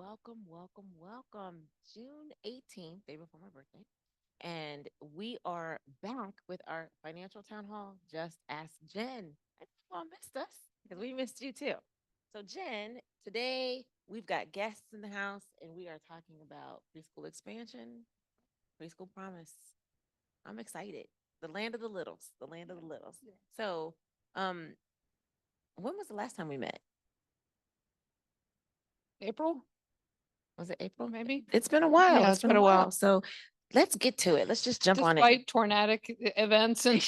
Welcome, welcome, welcome. June 18th, day before my birthday. And we are back with our financial town hall. Just ask Jen. I know you all missed us because we missed you too. So, Jen, today we've got guests in the house and we are talking about preschool expansion, preschool promise. I'm excited. The land of the littles, the land of the littles. So, um, when was the last time we met? April, Was it April? maybe. It's been a while. Yeah, It's been a while. So let's get to it. Let's just jump on it. Despite tornadic events and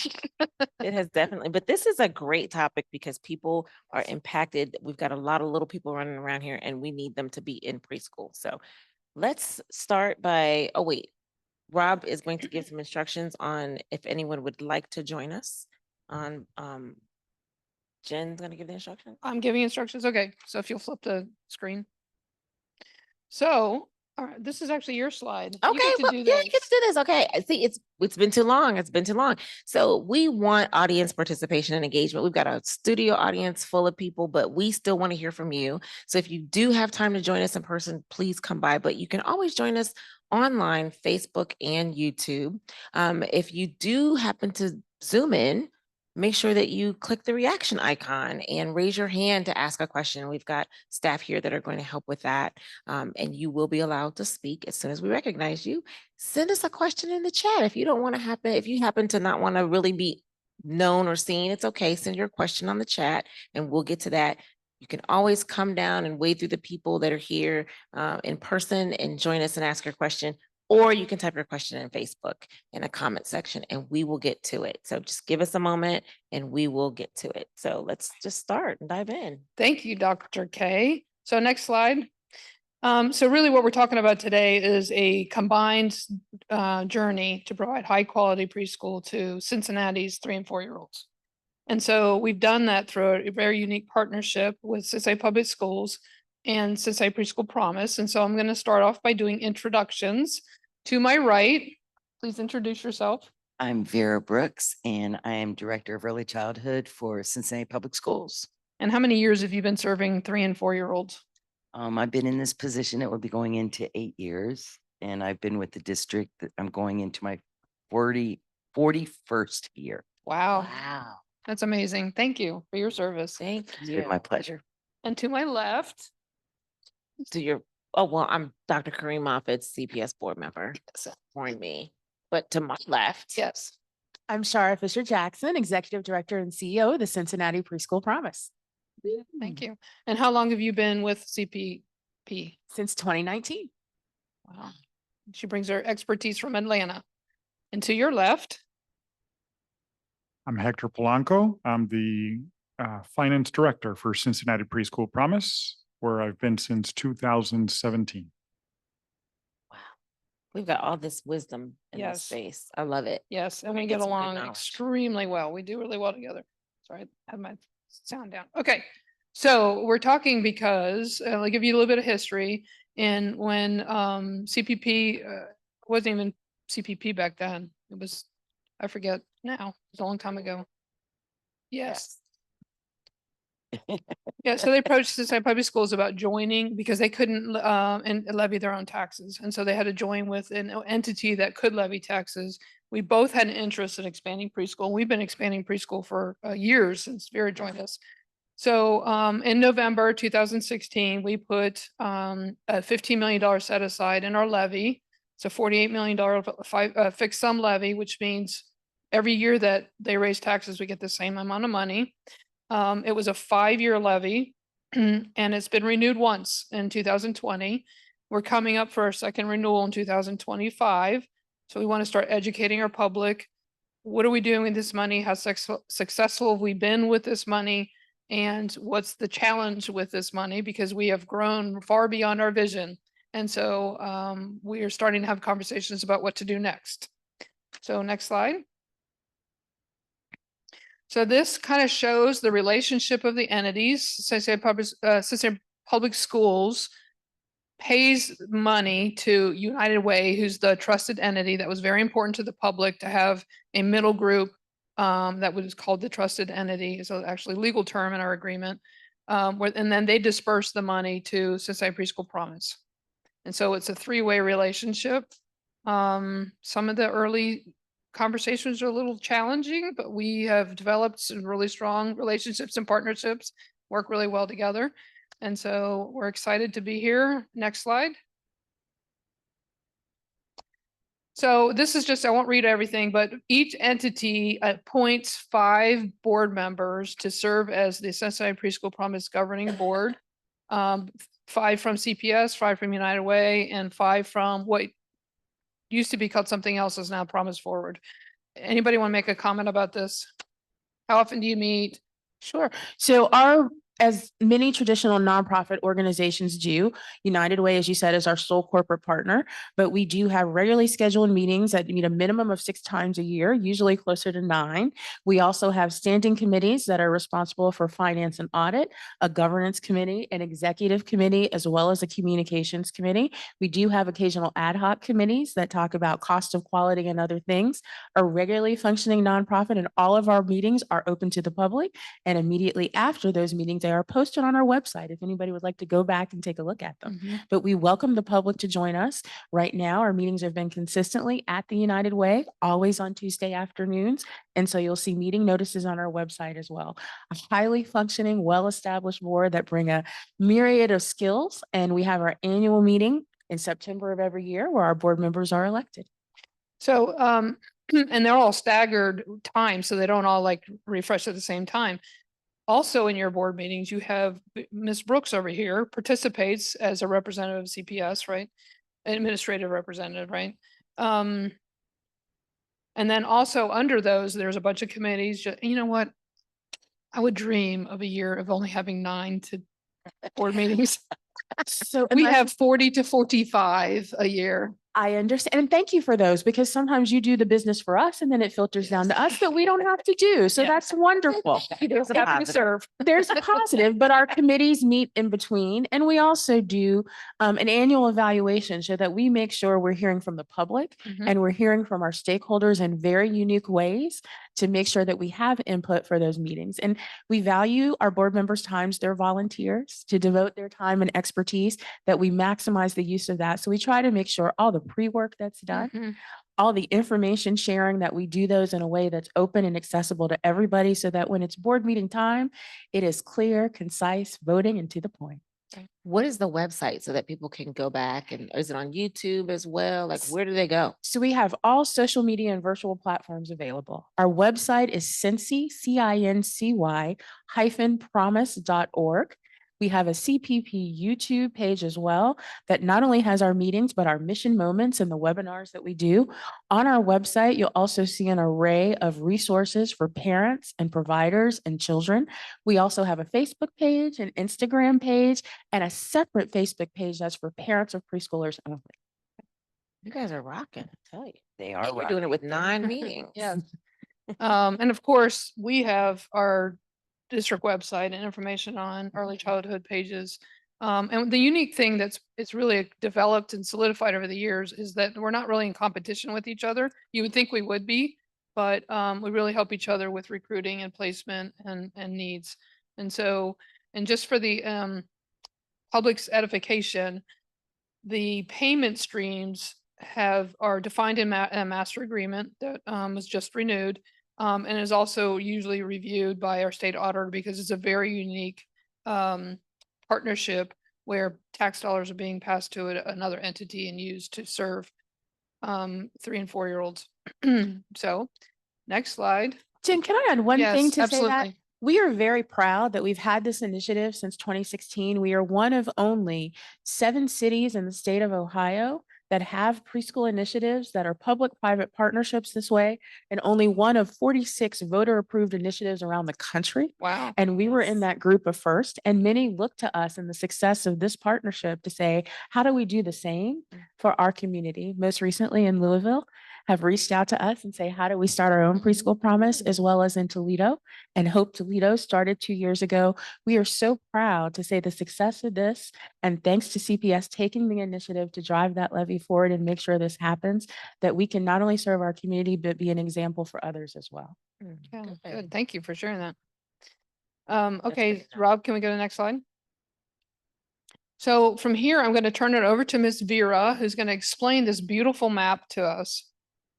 It has definitely, but this is a great topic because people are impacted. We've got a lot of little people running around here and we need them to be in preschool. So let's start by, oh, wait. Rob is going to give some instructions on if anyone would like to join us on, Jen's going to give the instructions. I'm giving instructions. Okay, so if you'll flip the screen. So, this is actually your slide. You Okay, get to well, do yeah, you get this. to do this. Okay, I see. It's been too long. It's been too long. So we want audience participation and engagement. We've got a studio audience full of people, but we still want to hear from you. So if you do have time to join us in person, please come by. But you can always join us online, Facebook and YouTube. If you do happen to Zoom in, make sure that you click the reaction icon and raise your hand to ask a question. We've got staff here that are going to help with that. And you will be allowed to speak as soon as we recognize you. Send us a question in the chat. If you don't want to happen, if you happen to not want to really be known or seen, it's okay. Send your question on the chat and we'll get to that. You can always come down and wade through the people that are here in person and join us and ask your question. Or you can type your question in Facebook in a comment section and we will get to it. So just give us a moment and we will get to it. So let's just start and dive in. Thank you, Dr. K. So next slide. So really what we're talking about today is a combined journey to provide high quality preschool to Cincinnati's 3 and 4-year-olds. And so we've done that through a very unique partnership with Cincinnati Public Schools and Cincinnati Preschool Promise. And so I'm going to start off by doing introductions. To my right, please introduce yourself. I'm Vera Brooks, and I am Director of Early Childhood for Cincinnati Public Schools. And how many years have you been serving 3 and 4-year-olds? I've been in this position, it will be going into 8 years, and I've been with the district that I'm going into my 41st year. Wow, Wow. that's amazing. Thank you for your service. Thank It's you. been my pleasure. And to my left, To your, oh, well, I'm Dr. Kareem Moffitt, CPS board member. Warn me. But to my left. yes. I'm Shara Fisher Jackson, Executive Director and CEO of the Cincinnati Preschool Promise Thank you. And how long have you been with CPP? since 2019. Wow. She brings her expertise from Atlanta. And to your left, I'm Hector Polanco. I'm the Finance Director for Cincinnati Preschool Promise, where I've been since 2017. Wow. We've got all this wisdom in this Yes. space. I love it. yes, and we Get get some good along knowledge. extremely well. We do really well together. Sorry, I had my sound down. Okay, so we're talking because I'll give you a little bit of history. And when CPP wasn't even CPP back then, it was, I forget now, it was a long time ago. Yes. Yeah, so they approached Cincinnati Public Schools about joining because they couldn't and levy their own taxes. And so they had to join with an entity that could levy taxes. We both had an interest in expanding preschool. We've been expanding preschool for years since Vera joined us. So in November 2016, we put a $15 million set aside in our levy. It's a $48 million fixed sum levy, which means every year that they raise taxes, we get the same amount of money. It was a 5-year levy and it's been renewed once in 2020. We're coming up for our second renewal in 2025. So we want to start educating our public. What are we doing with this money? How successful have we been with this money? And what's the challenge with this money? Because we have grown far beyond our vision. And so we are starting to have conversations about what to do next. So next slide. So this kind of shows the relationship of the entities. Cincinnati Public Schools pays money to United Way, who's the trusted entity that was very important to the public to have a middle group that was called the trusted entity. So actually legal term in our agreement. And then they disperse the money to Cincinnati Preschool Promise. And so it's a three-way relationship. Some of the early conversations are a little challenging, but we have developed some really strong relationships and partnerships, work really well together. And so we're excited to be here. Next slide. So this is just, I won't read everything, but each entity appoints 5 board members to serve as the Cincinnati Preschool Promise Governing Board. 5 from CPS, 5 from United Way, and 5 from what used to be called something else, is now Promise Forward. Anybody want to make a comment about this? How often do you meet? Sure. So as many traditional nonprofit organizations do, United Way, as you said, is our sole corporate partner, but we do have regularly scheduled meetings that meet a minimum of 6 times a year, usually closer to 9. We also have standing committees that are responsible for finance and audit, a governance committee, an executive committee, as well as a communications committee. We do have occasional ad hoc committees that talk about cost of quality and other things. A regularly functioning nonprofit, and all of our meetings are open to the public. And immediately after those meetings, they are posted on our website if anybody would like to go back and take a look at them. But we welcome the public to join us. Right now, our meetings have been consistently at the United Way, always on Tuesday afternoons. And so you'll see meeting notices on our website as well. A highly functioning, well-established board that bring a myriad of skills. And we have our annual meeting in September of every year where our board members are elected. So, and they're all staggered time, so they don't all like refresh at the same time. Also in your board meetings, you have Ms. Brooks over here participates as a representative of CPS, right? An administrative representative, right? And then also under those, there's a bunch of committees. You know what? I would dream of a year of only having 9 board meetings. So We unless- have 40 to 45 a year. I understand. And thank you for those, because sometimes you do the business for us and then it filters down to us that we don't have to do. So Yeah. that's wonderful. Happy to Positive. serve. There's a positive, but our committees meet in between. And we also do an annual evaluation so that we make sure we're hearing from the public Mhm. and we're hearing from our stakeholders in very unique ways to make sure that we have input for those meetings. And we value our board members' times, they're volunteers to devote their time and expertise, that we maximize the use of that. So we try to make sure all the pre-work that's done, Mhm. all the information sharing, that we do those in a way that's open and accessible to everybody so that when it's board meeting time, it is clear, concise, voting, and to the point. What is the website so that people can go back, and is it on YouTube as well? Like, where do they go? So we have all social media and virtual platforms available. Our website is Cincy, CINCY -promise.org. We have a CPP YouTube page as well that not only has our meetings, but our mission moments and the webinars that we do. On our website, you'll also see an array of resources for parents and providers and children. We also have a Facebook page, an Instagram page, and a separate Facebook page that's for parents of preschoolers only. You guys are rocking, I tell you. They are. We're doing it with rocking. 9 meetings. Yes. And of course, we have our district website and information on early childhood pages. And the unique thing it's really developed and solidified over the years is that we're not really in competition with each other. You would think we would be, but we really help each other with recruiting and placement and needs. And so, and just for the public's edification, the payment streams are defined in a master agreement that was just renewed. And is also usually reviewed by our state auditor, because it's a very unique partnership where tax dollars are being passed to another entity and used to serve 3- and 4-year-olds. So next slide. Jen, can I add one thing Yes, to say that? absolutely. We are very proud that we've had this initiative since 2016. We are one of only 7 cities in the state of Ohio that have preschool initiatives that are public-private partnerships this way, and only one of 46 voter-approved initiatives around the country. Wow. And we were in that group of first, and many look to us and the success of this partnership to say, how do we do the same for our community? Most recently in Louisville, have reached out to us and say, how do we start our own preschool promise, as well as in Toledo, and Hope Toledo started 2 years ago. We are so proud to say the success of this, and thanks to CPS taking the initiative to drive that levy forward and make sure this happens, that we can not only serve our community, but be an example for others as well. Yeah, good. Thank you for sharing that. Okay, good. Rob, can we go to the next slide? So from here, I'm going to turn it over to Miss Vera, who's going to explain this beautiful map to us.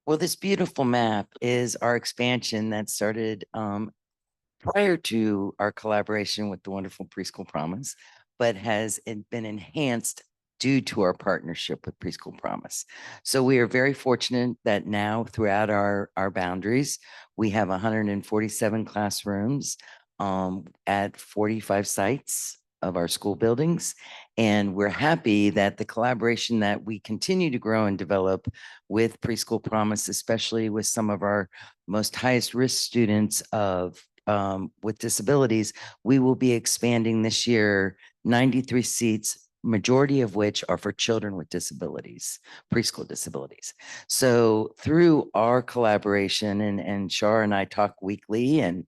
Well, this beautiful map is our expansion that started prior to our collaboration with the wonderful Preschool Promise, but has been enhanced due to our partnership with Preschool Promise. So we are very fortunate that now throughout our boundaries, we have 147 classrooms at 45 sites of our school buildings. And we're happy that the collaboration that we continue to grow and develop with Preschool Promise, especially with some of our most highest risk students with disabilities, we will be expanding this year 93 seats, majority of which are for children with disabilities, preschool disabilities. So through our collaboration, and Shar and I talk weekly, and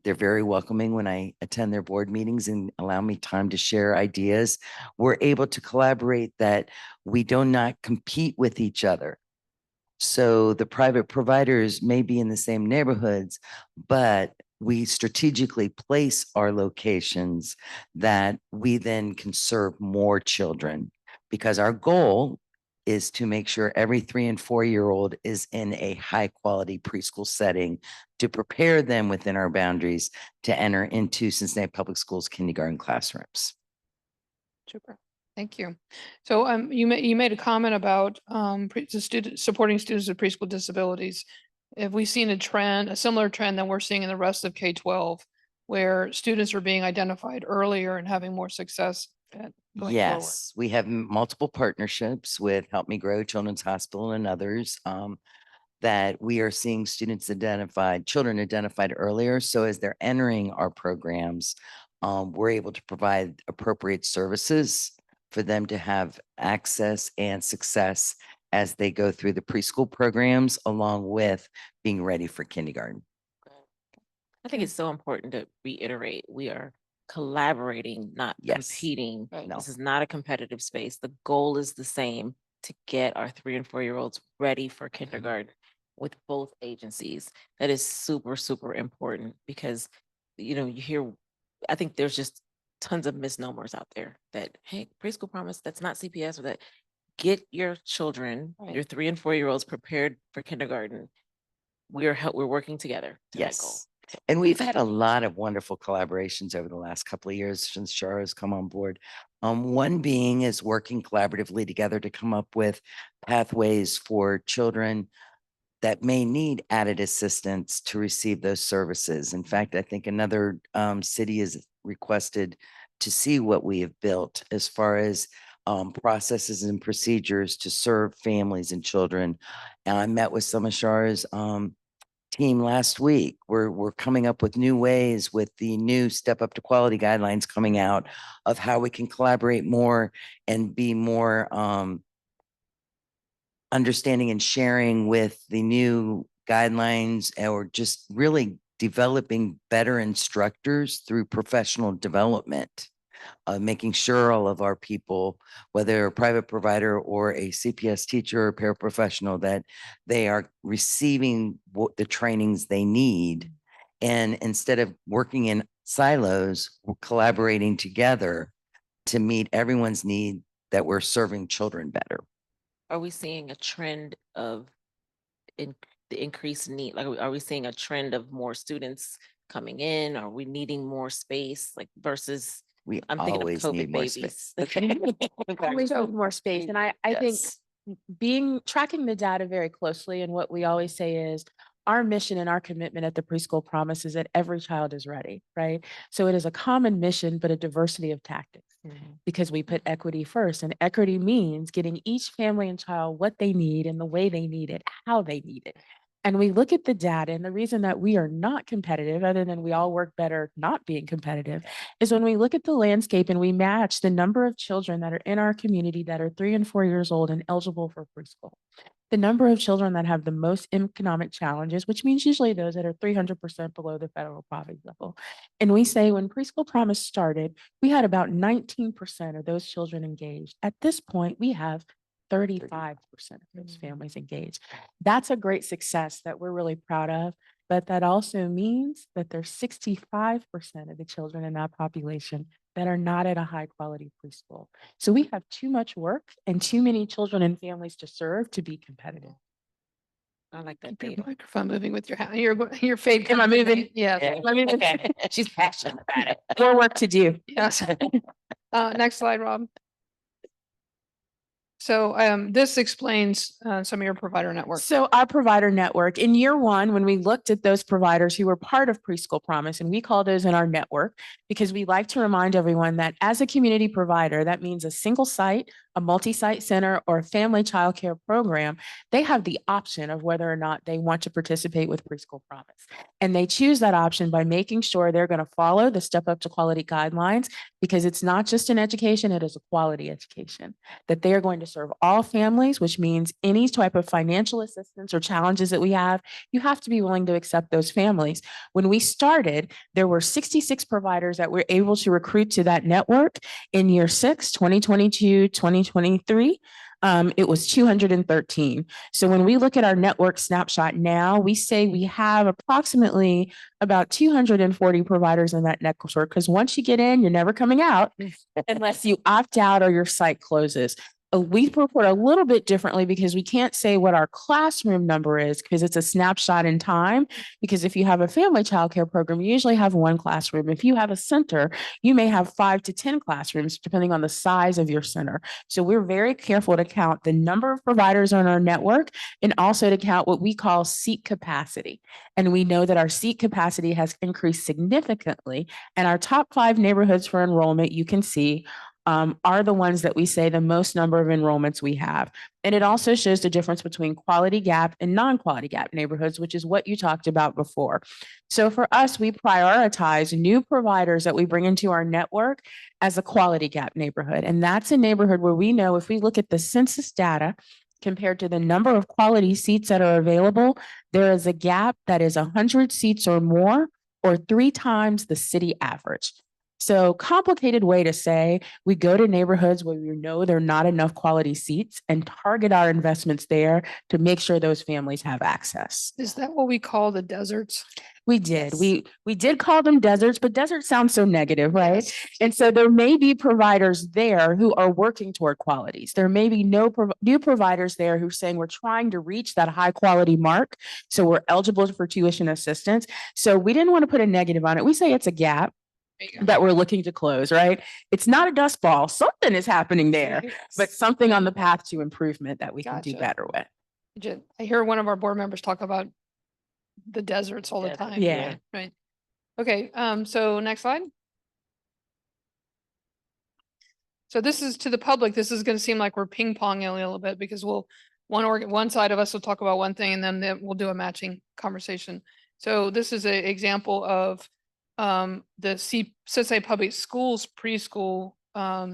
they're very welcoming when I attend their board meetings and allow me time to share ideas. We're able to collaborate that we do not compete with each other. So the private providers may be in the same neighborhoods, but we strategically place our locations that we then can serve more children, because our goal is to make sure every 3 and 4-year-old is in a high quality preschool setting to prepare them within our boundaries to enter into Cincinnati Public Schools kindergarten classrooms. Super. Thank you. So you made a comment about supporting students with preschool disabilities. Have we seen a similar trend that we're seeing in the rest of K-12, where students are being identified earlier and having more success at going forward? Yes, we have multiple partnerships with Help Me Grow, Children's Hospital, and others that we are seeing children identified earlier. So as they're entering our programs, we're able to provide appropriate services for them to have access and success as they go through the preschool programs, along with being ready for kindergarten. I think Okay. it's so important to reiterate, we are collaborating, not Yes. competing. Right. No. This is not a competitive space. The goal is the same, to get our 3 and 4-year-olds ready for kindergarten with both agencies. That is super, super important, because, you hear, I think there's just tons of misnomers out there that, hey, Preschool Promise, that's not CPS, or that. Get your children, Right. your 3 and 4-year-olds prepared for kindergarten. We're working together to that goal. Yes. And we've had a lot of wonderful collaborations over the last couple of years since Shara has come on board. One being is working collaboratively together to come up with pathways for children that may need added assistance to receive those services. In fact, I think another city has requested to see what we have built as far as processes and procedures to serve families and children. And I met with some of Shara's team last week. We're coming up with new ways with the new Step Up to Quality guidelines coming out of how we can collaborate more and be more understanding and sharing with the new guidelines, or just really developing better instructors through professional development. Making sure all of our people, whether a private provider or a CPS teacher or paraprofessional, that they are receiving the trainings they need. And instead of working in silos, we're collaborating together to meet everyone's need, that we're serving children better. Are we seeing a trend of the increased need? Like, are we seeing a trend of more students coming in? Are we needing more space, like, versus, We I'm thinking of always need COVID more babies. space. Always need more space. And I think Yes. tracking the data very closely, and what we always say is our mission and our commitment at the Preschool Promise is that every child is ready, right? So it is a common mission, but a diversity of tactics, because we put equity first, and equity means getting each family and child what they need and the way they need it, how they need it. And we look at the data, and the reason that we are not competitive, other than we all work better not being competitive, is when we look at the landscape and we match the number of children that are in our community that are 3 and 4 years old and eligible for preschool. The number of children that have the most economic challenges, which means usually those that are 300% below the federal poverty level. And we say when Preschool Promise started, we had about 19% of those children engaged. At this point, we have 35% of those families engaged. That's a great success that we're really proud of. But that also means that there's 65% of the children in that population that are not at a high quality preschool. So we have too much work and too many children and families to serve to be competitive. I like that Keep your data. microphone moving with your hand, your fade. Am I comes in moving? Yeah. Yeah. I mean, Okay, she's passionate about it. more work to do. Yes. Next slide, Rob. So this explains some of your provider network. So our provider network, in year one, when we looked at those providers who were part of Preschool Promise, and we call those in our network, because we like to remind everyone that as a community provider, that means a single site, a multi-site center, or a family childcare program, they have the option of whether or not they want to participate with Preschool Promise. And they choose that option by making sure they're going to follow the Step Up to Quality guidelines, because it's not just an education, it is a quality education, that they are going to serve all families, which means any type of financial assistance or challenges that we have, you have to be willing to accept those families. When we started, there were 66 providers that were able to recruit to that network. In year 6, 2022, 2023, it was 213. So when we look at our network snapshot now, we say we have approximately about 240 providers in that network, because once you get in, you're never coming out unless you opt out or your site closes. We report a little bit differently because we can't say what our classroom number is because it's a snapshot in time. Because if you have a family childcare program, you usually have one classroom. If you have a center, you may have 5 to 10 classrooms, depending on the size of your center. So we're very careful to count the number of providers on our network and also to count what we call seat capacity. And we know that our seat capacity has increased significantly. And our top 5 neighborhoods for enrollment, you can see, are the ones that we say the most number of enrollments we have. And it also shows the difference between quality gap and non-quality gap neighborhoods, which is what you talked about before. So for us, we prioritize new providers that we bring into our network as a quality gap neighborhood. And that's a neighborhood where we know if we look at the census data compared to the number of quality seats that are available, there is a gap that is 100 seats or more, or 3 times the city average. So complicated way to say, we go to neighborhoods where we know there are not enough quality seats and target our investments there to make sure those families have access. Is that what we call the deserts? We did. Yes. We did call them deserts, but desert sounds so negative, right? And so there may be providers there who are working toward qualities. There may be new providers there who are saying we're trying to reach that high quality mark, so we're eligible for tuition assistance. So we didn't want to put a negative on it. We say it's a gap that we're looking to close, right? It's not a dust ball. Something is happening there, but something on the path to improvement that we can do Gotcha. better with. I hear one of our board members talk about the deserts all the Yeah. time. Yeah. Right. Okay, so next slide. So this is to the public. This is going to seem like we're ping ponging a little bit because one side of us will talk about one thing and then we'll do a matching conversation. So this is an example of the Cincinnati Public Schools preschool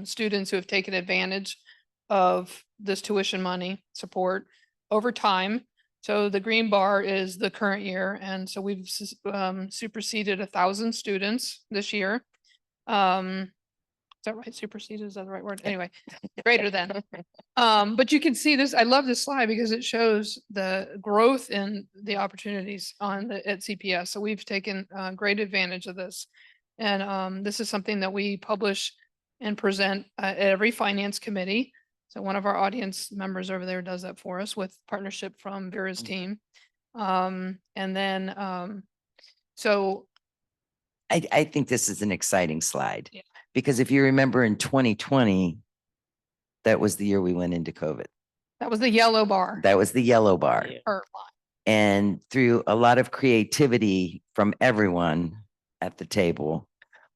students who have taken advantage of this tuition money support over time. So the green bar is the current year. And so we've superseded 1,000 students this year. Is that right? Superseded, is that the right word? Anyway, greater than. But you can see this, I love this slide because it shows the growth in the opportunities at CPS. So we've taken great advantage of this. And this is something that we publish and present at every finance committee. So one of our audience members over there does that for us with partnership from Vera's team. So I think this is an exciting slide. Yeah. Because if you remember in 2020, that was the year we went into COVID. that was the yellow bar. That was the yellow bar. Or line. And through a lot of creativity from everyone at the table,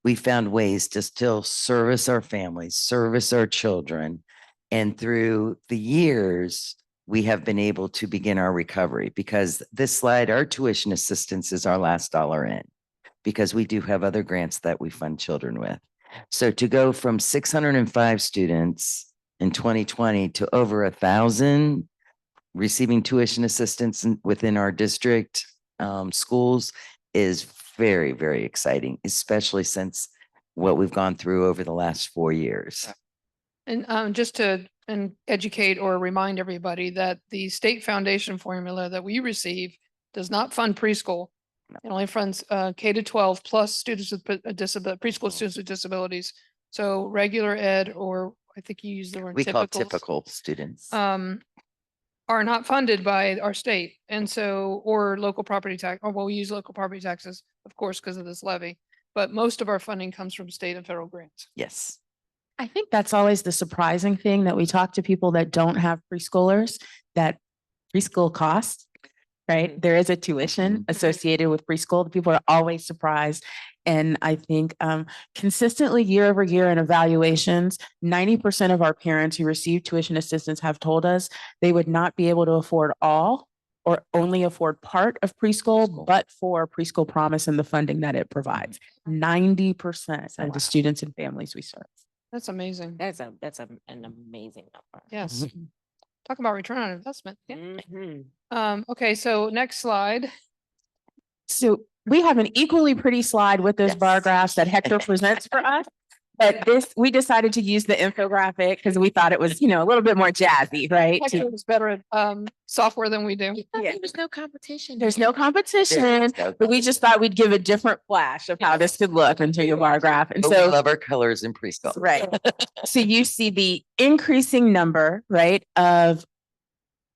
we found ways to still service our families, service our children. And through the years, we have been able to begin our recovery because this slide, our tuition assistance is our last dollar in because we do have other grants that we fund children with. So to go from 605 students in 2020 to over 1,000 receiving tuition assistance within our district schools is very, very exciting, especially since what we've gone through over the last 4 years. And just to educate or remind everybody that the state foundation formula that we receive does not fund preschool. It only funds K to 12 plus students with preschool students with disabilities. So regular ed, or I think you use the word We call it typicals, typical students. are not funded by our state. And so, or local property tax, or well, we use local property taxes, of course, because of this levy. But most of our funding comes from state and federal grants. Yes. I think that's always the surprising thing that we talk to people that don't have preschoolers, that preschool costs, right? There is a tuition associated with preschool. People are always surprised. And I think consistently year over year in evaluations, 90% of our parents who receive tuition assistance have told us they would not be able to afford all or only afford part of preschool, but for Preschool Promise and the funding that it provides. 90% of the students and families we serve. That's amazing. That's an amazing number. Yes. Talk about return on investment. Yeah. Mhm. Okay, so next slide. So we have an equally pretty slide with those bar Yes. graphs that Hector presents for us. But we decided to use the infographic because we thought it was, a little bit more jazzy, right? Hector is better at software than we do. Yeah. There's no competition. There's no competition, no but we just thought we'd give a different flash of how this could look into your bar graph. And But we so, love our colors in preschool. right. So you see the increasing number, right, of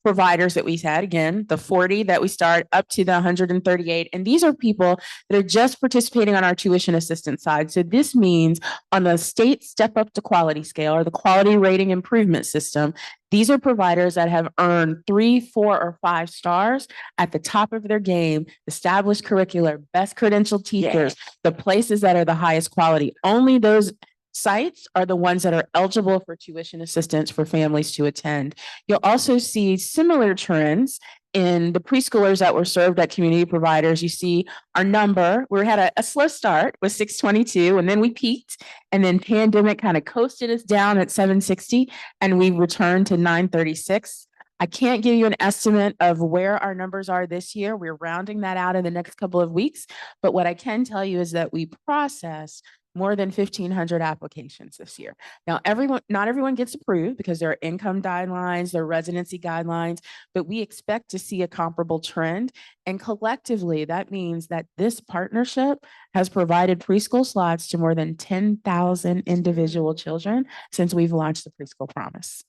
providers that we had, again, the 40 that we start up to the 138. And these are people that are just participating on our tuition assistance side. So this means on the state step up to quality scale or the quality rating improvement system, these are providers that have earned 3, 4, or 5 stars at the top of their game, established curricular, best credentialed teachers, the places that are the highest quality. Only those sites are the ones that are eligible for tuition assistance for families to attend. You'll also see similar trends in the preschoolers that were served at community providers. You see our number, we had a slow start with 622, and then we peaked, and then pandemic kind of coasted us down at 760, and we returned to 936. I can't give you an estimate of where our numbers are this year. We're rounding that out in the next couple of weeks. But what I can tell you is that we process more than 1,500 applications this year. Now, not everyone gets approved because there are income guidelines, there are residency guidelines, but we expect to see a comparable trend. And collectively, that means that this partnership has provided preschool slots to more than 10,000 individual children since we've launched the Preschool Promise.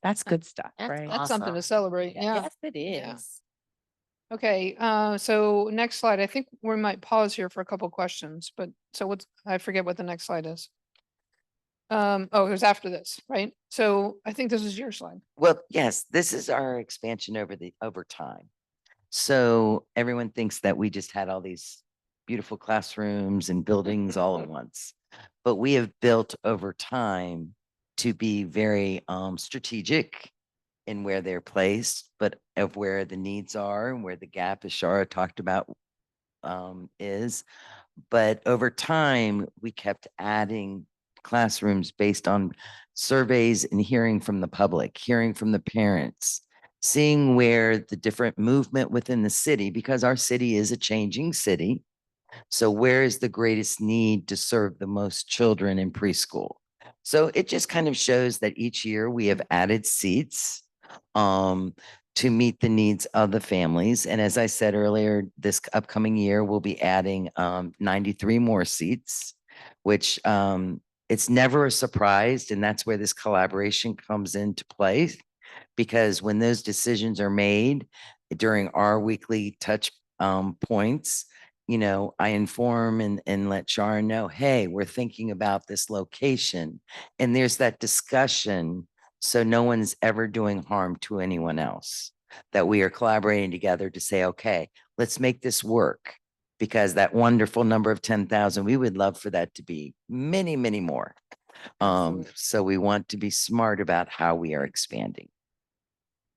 That's good stuff, That's right? That's something to Awesome. celebrate. Yeah. Yes, it Yeah. is. Okay, so next slide. I think we might pause here for a couple questions, but I forget what the next slide is. It was after this, right? So I think this is your slide. Well, yes, this is our expansion over time. So everyone thinks that we just had all these beautiful classrooms and buildings all at once. But we have built over time to be very strategic in where they're placed, but of where the needs are and where the gap, as Shara talked about, is. But over time, we kept adding classrooms based on surveys and hearing from the public, hearing from the parents, seeing where the different movement within the city, because our city is a changing city. So where is the greatest need to serve the most children in preschool? So it just kind of shows that each year we have added seats to meet the needs of the families. And as I said earlier, this upcoming year, we'll be adding 93 more seats, which it's never a surprise. And that's where this collaboration comes into play, because when those decisions are made during our weekly touch points, I inform and let Shara know, hey, we're thinking about this location. And there's that discussion. So no one's ever doing harm to anyone else, that we are collaborating together to say, okay, let's make this work, because that wonderful number of 10,000, we would love for that to be many, many more. So we want to be smart about how we are expanding.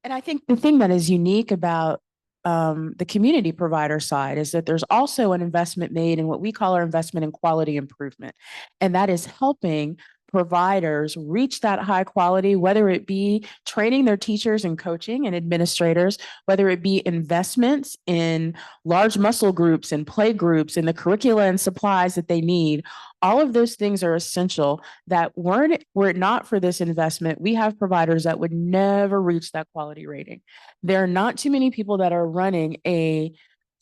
And I think the thing that is unique about the community provider side is that there's also an investment made in what we call our investment in quality improvement. And that is helping providers reach that high quality, whether it be training their teachers and coaching and administrators, whether it be investments in large muscle groups and play groups and the curricula and supplies that they need. All of those things are essential that were it not for this investment, we have providers that would never reach that quality rating. There are not too many people that are running a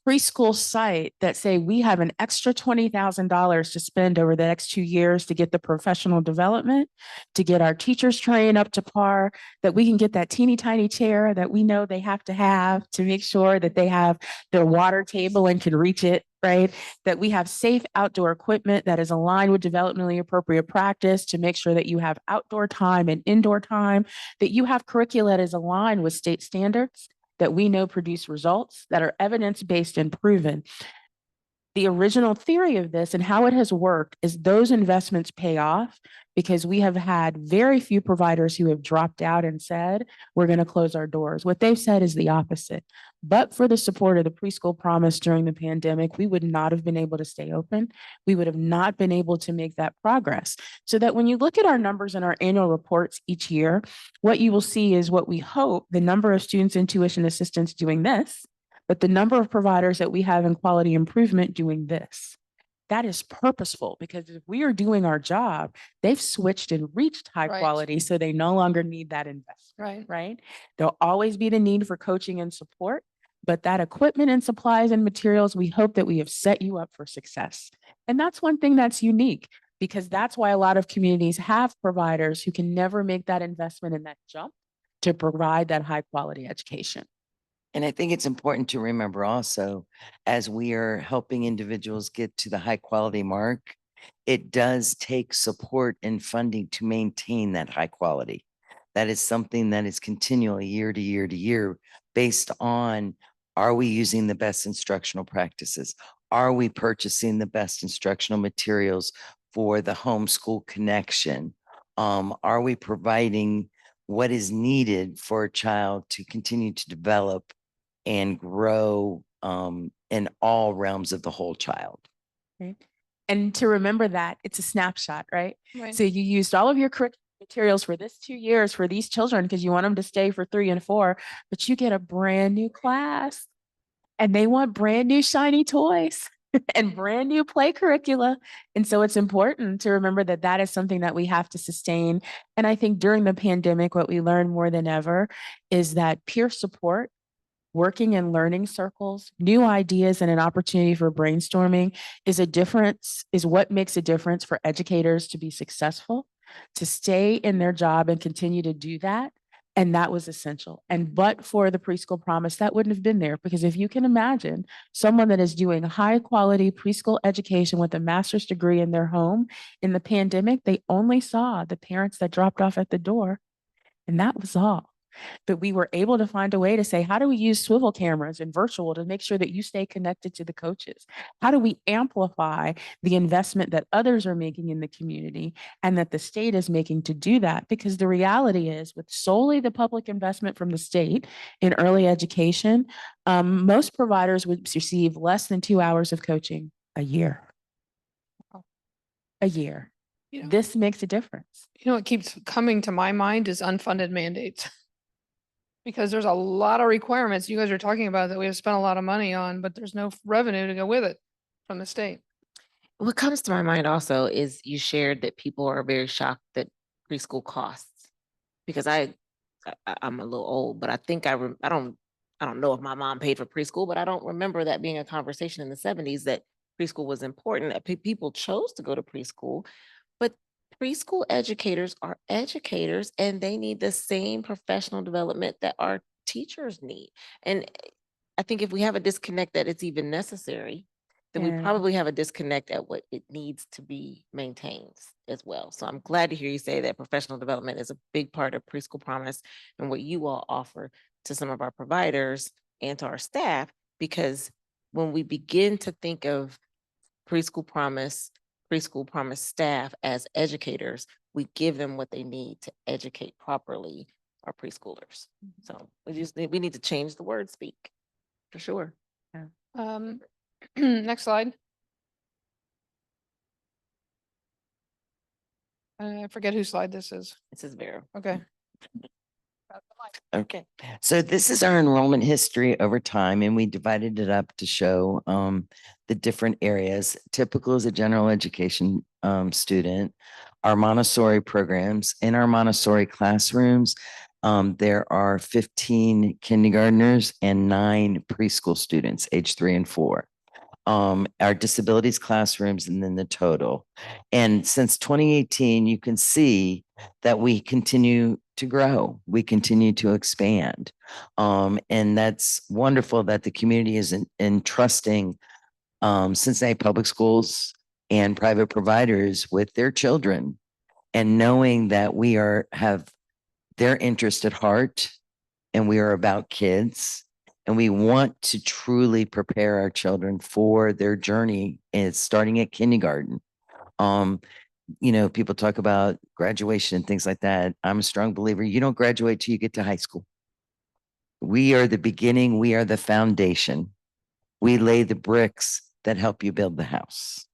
preschool site that say we have an extra $20,000 to spend over the next 2 years to get the professional development, to get our teachers trained up to par, that we can get that teeny tiny chair that we know they have to make sure that they have their water table and can reach it, right? That we have safe outdoor equipment that is aligned with developmentally appropriate practice to make sure that you have outdoor time and indoor time, that you have curricula that is aligned with state standards that we know produce results that are evidence-based and proven. The original theory of this and how it has worked is those investments pay off because we have had very few providers who have dropped out and said, we're going to close our doors. What they've said is the opposite. But for the support of the Preschool Promise during the pandemic, we would not have been able to stay open. We would have not been able to make that progress. So that when you look at our numbers in our annual reports each year, what you will see is what we hope the number of students in tuition assistance doing this, but the number of providers that we have in quality improvement doing this. That is purposeful because if we are doing our job, they've switched and reached high Right. quality, so they no longer need that investment, Right. right? There'll always be the need for coaching and support, but that equipment and supplies and materials, we hope that we have set you up for success. And that's one thing that's unique because that's why a lot of communities have providers who can never make that investment in that jump to provide that high quality education. And I think it's important to remember also, as we are helping individuals get to the high quality mark, it does take support and funding to maintain that high quality. That is something that is continually year to year to year based on, are we using the best instructional practices? Are we purchasing the best instructional materials for the homeschool connection? Are we providing what is needed for a child to continue to develop and grow in all realms of the whole child? Right. And to remember that it's a snapshot, right? Right. So you used all of your curriculum materials for this 2 years for these children because you want them to stay for 3 and 4, but you get a brand new class and they want brand new shiny toys and brand new play curricula. And so it's important to remember that that is something that we have to sustain. And I think during the pandemic, what we learned more than ever is that peer support, working in learning circles, new ideas, and an opportunity for brainstorming is what makes a difference for educators to be successful, to stay in their job and continue to do that. And that was essential. And but for the Preschool Promise, that wouldn't have been there because if you can imagine someone that is doing high quality preschool education with a master's degree in their home in the pandemic, they only saw the parents that dropped off at the door. And that was all. But we were able to find a way to say, how do we use swivel cameras and virtual to make sure that you stay connected to the coaches? How do we amplify the investment that others are making in the community and that the state is making to do that? Because the reality is with solely the public investment from the state in early education, most providers would receive less than 2 hours of coaching a year. Wow. A year. You know, This makes a difference. what keeps coming to my mind is unfunded mandates. Because there's a lot of requirements you guys are talking about that we have spent a lot of money on, but there's no revenue to go with it from the state. What comes to my mind also is you shared that people are very shocked that preschool costs. Because I'm a little old, but I think I don't know if my mom paid for preschool, but I don't remember that being a conversation in the 70s that preschool was important, that people chose to go to preschool. But preschool educators are educators and they need the same professional development that our teachers need. And I think if we have a disconnect that it's even necessary, then we Yeah. probably have a disconnect at what it needs to be maintained as well. So I'm glad to hear you say that professional development is a big part of Preschool Promise and what you all offer to some of our providers and to our staff, because when we begin to think of Preschool Promise staff as educators, we give them what they need to educate properly our preschoolers. So we need to change the word speak for sure. Next slide. I forget whose slide this is. This is Vera. Okay. Okay, so this is our enrollment history over time, and we divided it up to show the different areas. Typical as a general education student, our Montessori programs in our Montessori classrooms, There are 15 kindergartners and 9 preschool students, age 3 and 4. Our disabilities classrooms and then the total. And since 2018, you can see that we continue to grow. We continue to expand. And that's wonderful that the community is entrusting Cincinnati Public Schools and private providers with their children, and knowing that we have their interest at heart, and we are about kids, and we want to truly prepare our children for their journey. And it's starting at kindergarten. People talk about graduation and things like that. I'm a strong believer. You don't graduate till you get to high school. We are the beginning. We are the foundation. We lay the bricks that help you build the house.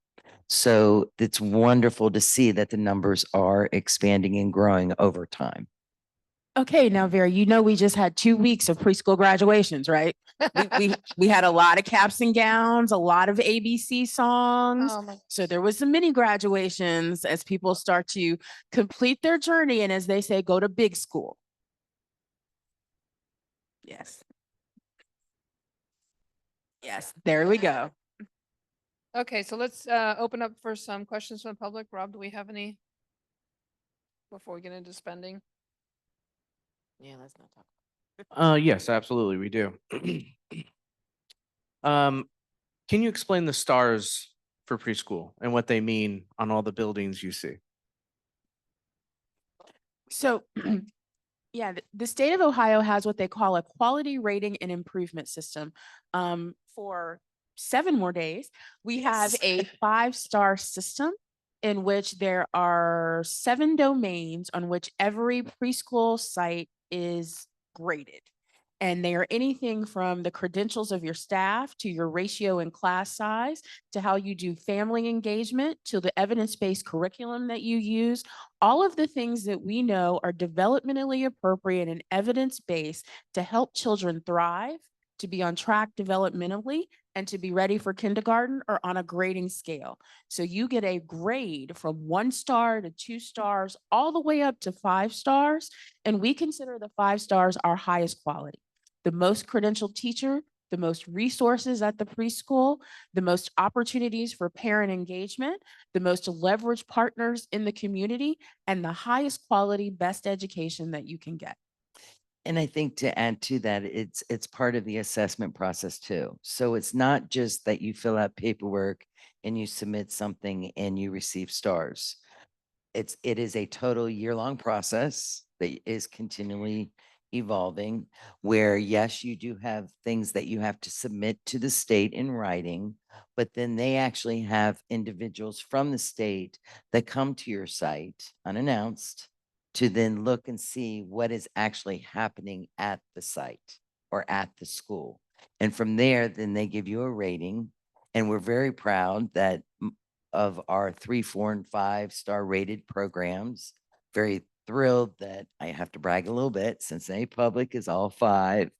So it's wonderful to see that the numbers are expanding and growing over time. Okay, now Vera, we just had 2 weeks of preschool graduations, right? We had a lot of caps and gowns, a lot of ABC songs. Oh my- So there was some mini graduations as people start to complete their journey and, as they say, go to big school. Yes. Yes, there we go. Okay, so let's open up for some questions from the public. Rob, do we have any before we get into spending? Yeah, let's not talk. Yes, absolutely, we do. Can you explain the stars for preschool and what they mean on all the buildings you see? So, yeah, the state of Ohio has what they call a quality rating and improvement system. For 7 more days, we have a 5-star system in which there are 7 domains on which every preschool site is graded. And they are anything from the credentials of your staff to your ratio in class size to how you do family engagement to the evidence-based curriculum that you use. All of the things that we know are developmentally appropriate and evidence-based to help children thrive, to be on track developmentally, and to be ready for kindergarten or on a grading scale. So you get a grade from 1 star to 2 stars, all the way up to 5 stars. And we consider the 5 stars our highest quality. The most credentialed teacher, the most resources at the preschool, the most opportunities for parent engagement, the most leveraged partners in the community, and the highest quality, best education that you can get. And I think to add to that, it's part of the assessment process too. So it's not just that you fill out paperwork and you submit something and you receive stars. It is a total year-long process that is continually evolving, where yes, you do have things that you have to submit to the state in writing, but then they actually have individuals from the state that come to your site unannounced to then look and see what is actually happening at the site or at the school. And from there, then they give you a rating. And we're very proud that of our 3, 4, and 5-star rated programs, very thrilled that I have to brag a little bit. Cincinnati Public is all 5.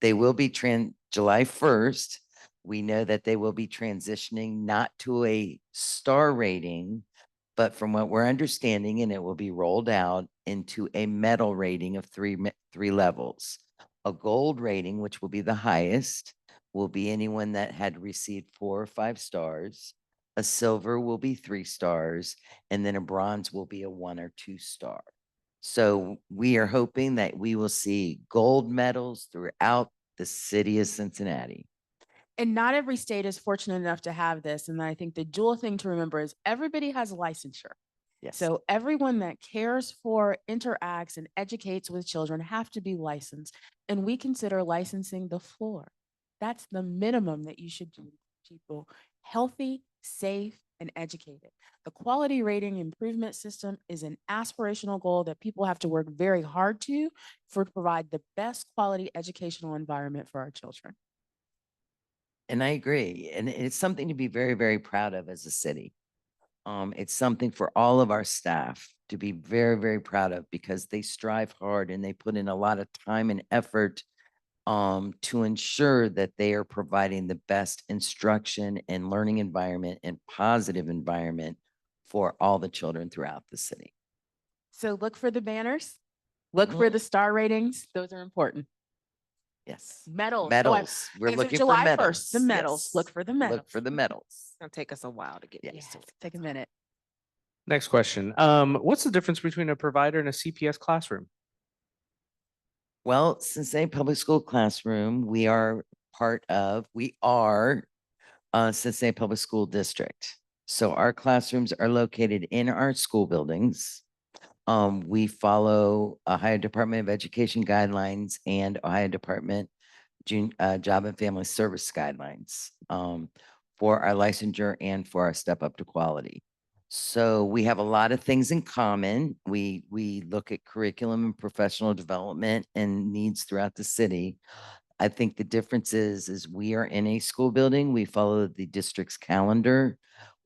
They will be July 1st. We know that they will be transitioning not to a star rating, but from what we're understanding, and it will be rolled out into a metal rating of 3 levels. A gold rating, which will be the highest, will be anyone that had received 4 or 5 stars. A silver will be 3 stars, and then a bronze will be a 1 or 2 star. So we are hoping that we will see gold medals throughout the city of Cincinnati. And not every state is fortunate enough to have this. And I think the dual thing to remember is everybody has licensure. Yes. So everyone that cares for, interacts, and educates with children have to be licensed. And we consider licensing the floor. That's the minimum that you should do. People healthy, safe, and educated. The quality rating improvement system is an aspirational goal that people have to work very hard to provide the best quality educational environment for our children. And I agree. And it's something to be very, very proud of as a city. It's something for all of our staff to be very, very proud of, because they strive hard and they put in a lot of time and effort to ensure that they are providing the best instruction and learning environment and positive environment for all the children throughout the city. So look for the banners. Look for Mhm. the star ratings. Those are important. Yes. Medals. Oh, Medals. We're as of looking for July 1st, medals. the medals. Look Yes. for the Look for medals. the medals. It's gonna take us a while to get Yes. used to it. Take a minute. Next question. What's the difference between a provider and a CPS classroom? Well, Cincinnati Public School Classroom, we are Cincinnati Public School District. So our classrooms are located in our school buildings. We follow Ohio Department of Education guidelines and Ohio Department Job and Family Service guidelines for our licensure and for our step up to quality. So we have a lot of things in common. We look at curriculum and professional development and needs throughout the city. I think the difference is we are in a school building. We follow the district's calendar.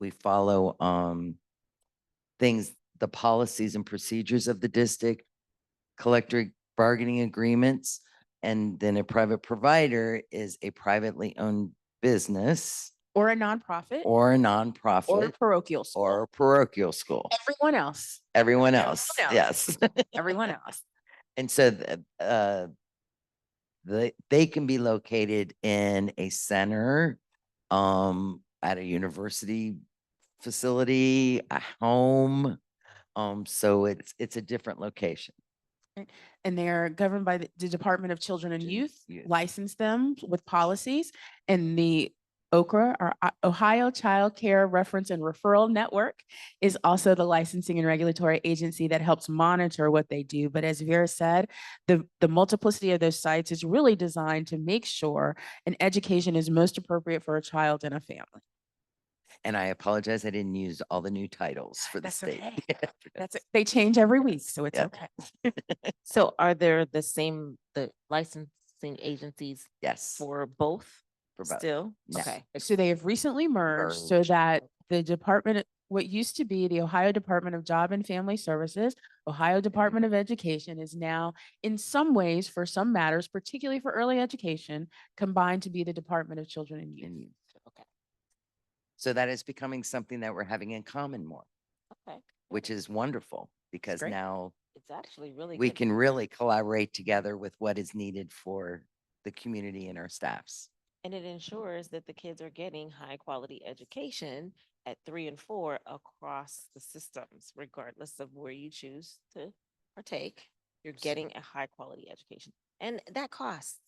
We follow the policies and procedures of the district, collective bargaining agreements. And then a private provider is a privately owned business Or a nonprofit or a or a nonprofit parochial school. or a parochial school. Everyone else. Everyone everyone else, else. yes. Everyone else. And so they can be located in a center, at a university facility, a home. So it's a different location. And they're governed by the Department of Children and Youth, Youth. license them with policies. And the OCRA, or Ohio Child Care Reference and Referral Network, is also the licensing and regulatory agency that helps monitor what they do. But as Vera said, the multiplicity of those sites is really designed to make sure an education is most appropriate for a child and a family. And I apologize, I didn't use all the new titles for the That's state. okay. That's it. They change every week, so it's Yep. okay. So are there the licensing agencies Yes. for both for both. still? Yes. Okay. So they have recently merged so Merged. that the department, what used to be the Ohio Department of Job and Family Services, Ohio Department of Education, is now in some ways, for some matters, particularly for early education, combined to be the Department of Children and Youth. And youth. Okay. So that is becoming something that we're having in common more, Okay. which is wonderful because great. now It's actually really we good. can really collaborate together with what is needed for the community and our staffs. And it ensures that the kids are getting high quality education at 3 and 4 across the systems, regardless of where you choose to partake. You're getting a high quality education, and that costs.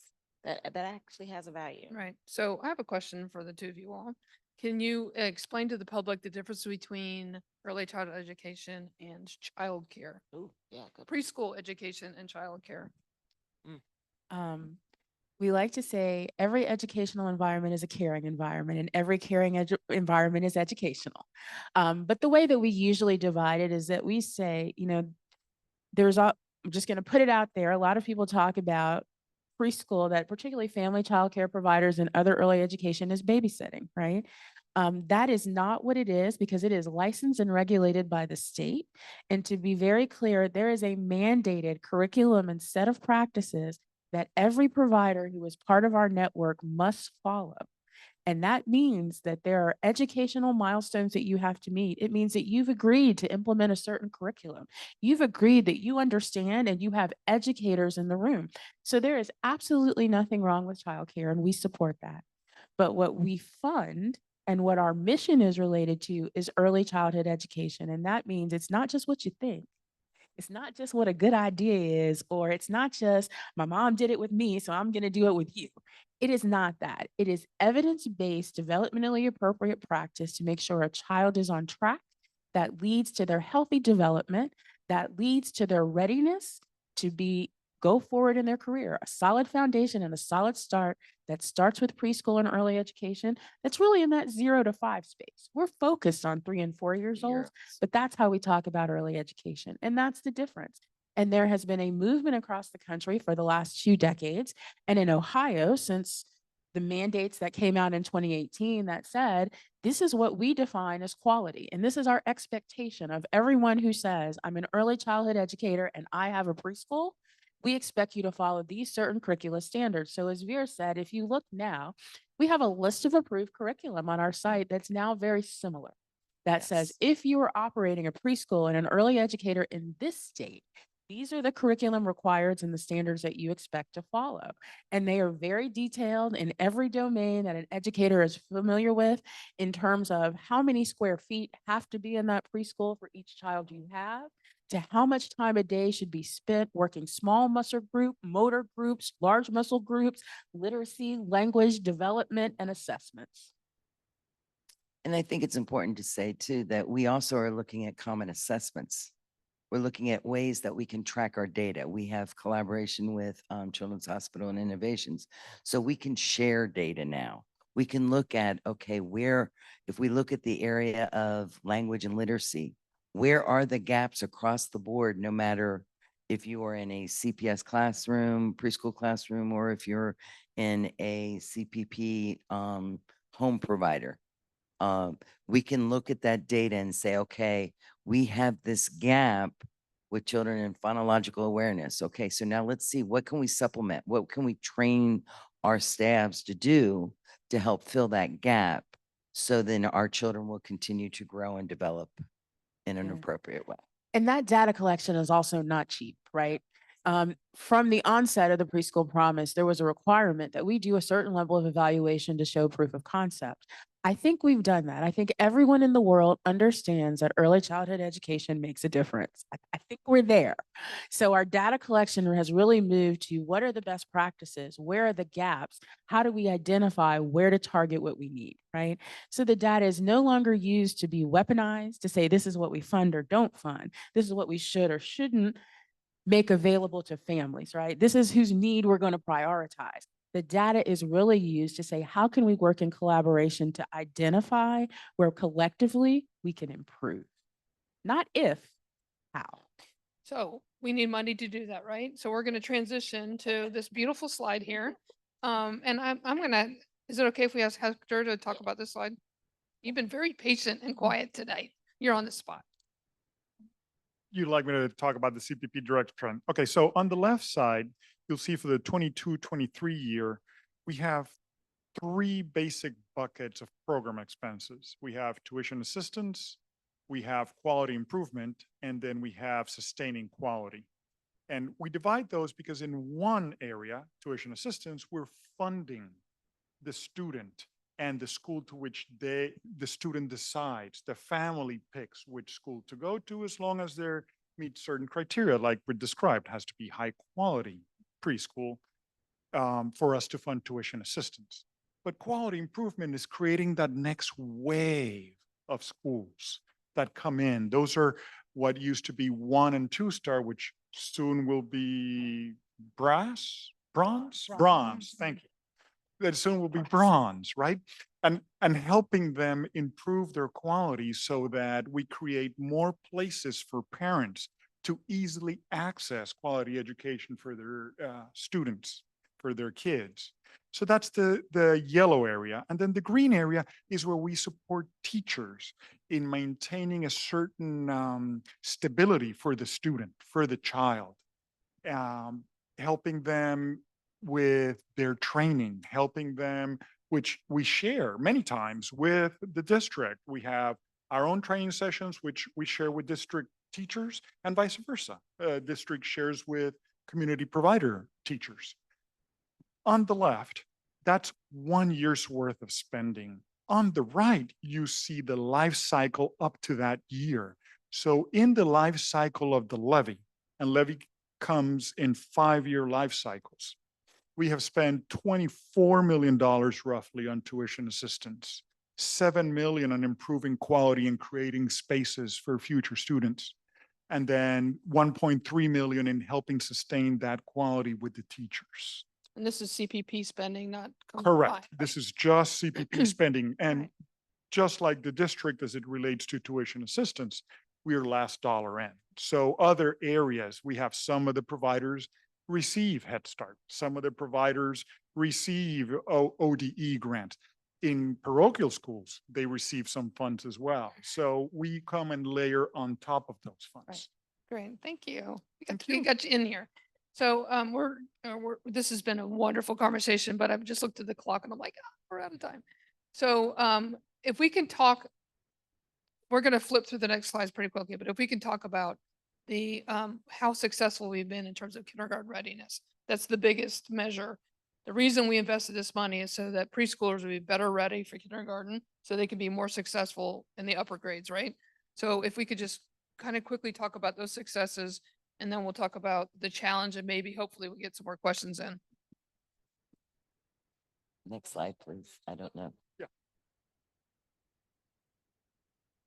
That actually has a value. Right. So I have a question for the two of you all. Can you explain to the public the difference between early childhood education and childcare, Ooh, yeah, good. preschool education and childcare? We like to say every educational environment is a caring environment, and every caring environment is educational. But the way that we usually divide it is that we say, I'm just going to put it out there. A lot of people talk about preschool, that particularly family childcare providers and other early education, is babysitting, right? That is not what it is, because it is licensed and regulated by the state. And to be very clear, there is a mandated curriculum and set of practices that every provider who is part of our network must follow. And that means that there are educational milestones that you have to meet. It means that you've agreed to implement a certain curriculum. You've agreed that you understand and you have educators in the room. So there is absolutely nothing wrong with childcare, and we support that. But what we fund and what our mission is related to is early childhood education. And that means it's not just what you think. It's not just what a good idea is, or it's not just my mom did it with me, so I'm going to do it with you. It is not that. It is evidence-based, developmentally appropriate practice to make sure a child is on track, that leads to their healthy development, that leads to their readiness to go forward in their career, a solid foundation and a solid start that starts with preschool and early education. That's really in that 0 to 5 space. We're focused on 3 and 4 years old, but that's how we talk about early education. And that's the difference. And there has been a movement across the country for the last 2 decades. And in Ohio, since the mandates that came out in 2018 that said, this is what we define as quality. And this is our expectation of everyone who says, I'm an early childhood educator and I have a preschool. We expect you to follow these certain curricula standards. So as Vera said, if you look now, we have a list of approved curriculum on our site that's now very similar. That says, Yes. if you are operating a preschool and an early educator in this state, These are the curriculum requirements and the standards that you expect to follow. And they are very detailed in every domain that an educator is familiar with in terms of how many square feet have to be in that preschool for each child you have, to how much time a day should be spent working small muscle group, motor groups, large muscle groups, literacy, language development, and assessments. And I think it's important to say too, that we also are looking at common assessments. We're looking at ways that we can track our data. We have collaboration with Children's Hospital and Innovations. So we can share data now. We can look at, okay, if we look at the area of language and literacy, where are the gaps across the board, no matter if you are in a CPS classroom, preschool classroom, or if you're in a CPP home provider. We can look at that data and say, okay, we have this gap with children in phonological awareness. Okay, so now let's see, what can we supplement? What can we train our staffs to do to help fill that gap? So then our children will continue to grow and develop in an Yeah. appropriate way. And that data collection is also not cheap, right? From the onset of the preschool promise, there was a requirement that we do a certain level of evaluation to show proof of concept. I think we've done that. I think everyone in the world understands that early childhood education makes a difference. I think we're there. So our data collection has really moved to what are the best practices? Where are the gaps? How do we identify where to target what we need, right? So the data is no longer used to be weaponized to say this is what we fund or don't fund. This is what we should or shouldn't make available to families, right? This is whose need we're going to prioritize. The data is really used to say, how can we work in collaboration to identify where collectively we can improve? Not if, how. So we need money to do that, right? So we're going to transition to this beautiful slide here. And I'm gonna, is it okay if we ask Hector to talk about this slide? You've been very patient and quiet tonight. You're on the spot. You'd like me to talk about the CPP direct trend? Okay, so on the left side, you'll see for the 22-23 year, we have three basic buckets of program expenses. We have tuition assistance, we have quality improvement, and then we have sustaining quality. And we divide those because in one area, tuition assistance, we're funding the student and the school to which the student decides. The family picks which school to go to as long as they meet certain criteria, like we described, has to be high quality preschool for us to fund tuition assistance. But quality improvement is creating that next wave of schools that come in. Those are what used to be 1 and 2 star, which soon will be bronze. Thank you. That soon will be bronze, right? And helping them improve their quality so that we create more places for parents to easily access quality education for their students, for their kids. So that's the yellow area. And then the green area is where we support teachers in maintaining a certain stability for the student, for the child, helping them with their training, helping them, which we share many times with the district. We have our own training sessions, which we share with district teachers, and vice versa. District shares with community provider teachers. On the left, that's 1 year's worth of spending. On the right, you see the life cycle up to that year. So in the life cycle of the levy, and levy comes in 5-year life cycles, we have spent $24 million roughly on tuition assistance, $7 million on improving quality and creating spaces for future students, and then $1.3 million in helping sustain that quality with the teachers. And this is CPP spending, not. Correct. This is just CPP spending. And Right. just like the district as it relates to tuition assistance, we are last dollar in. So other areas, we have some of the providers receive Head Start. Some of the providers receive ODE grants. In parochial schools, they receive some funds as well. So we come and layer on top of those funds. Great, thank you. Thank We you. got you in here. So this has been a wonderful conversation, but I've just looked at the clock and I'm like, "Ah, we're out of time." So if we can talk, we're going to flip through the next slides pretty quickly, but if we can talk about the, how successful we've been in terms of kindergarten readiness. That's the biggest measure. The reason we invested this money is so that preschoolers will be better ready for kindergarten, so they can be more successful in the upper grades, right? So if we could just kind of quickly talk about those successes, and then we'll talk about the challenge, and maybe hopefully we'll get some more questions in. Next slide, please. I don't know. Yeah.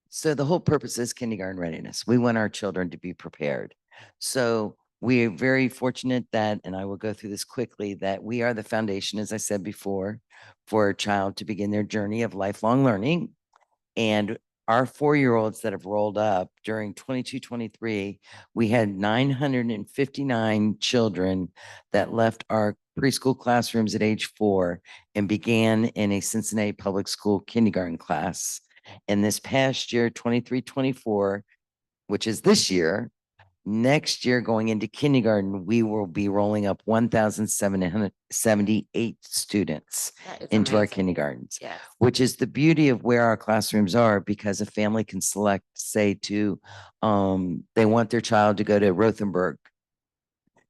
So the whole purpose is kindergarten readiness. We want our children to be prepared. So we're very fortunate that, and I will go through this quickly, that we are the foundation, as I said before, for a child to begin their journey of lifelong learning. And our 4-year-olds that have rolled up during 22-23, we had 959 children that left our preschool classrooms at age 4 and began in a Cincinnati public school kindergarten class. And this past year, 23-24, which is this year, next year going into kindergarten, we will be rolling up 1,778 students That is into our amazing. kindergartens, Yes. which is the beauty of where our classrooms are, because a family can select, say, to they want their child to go to Rothenberg.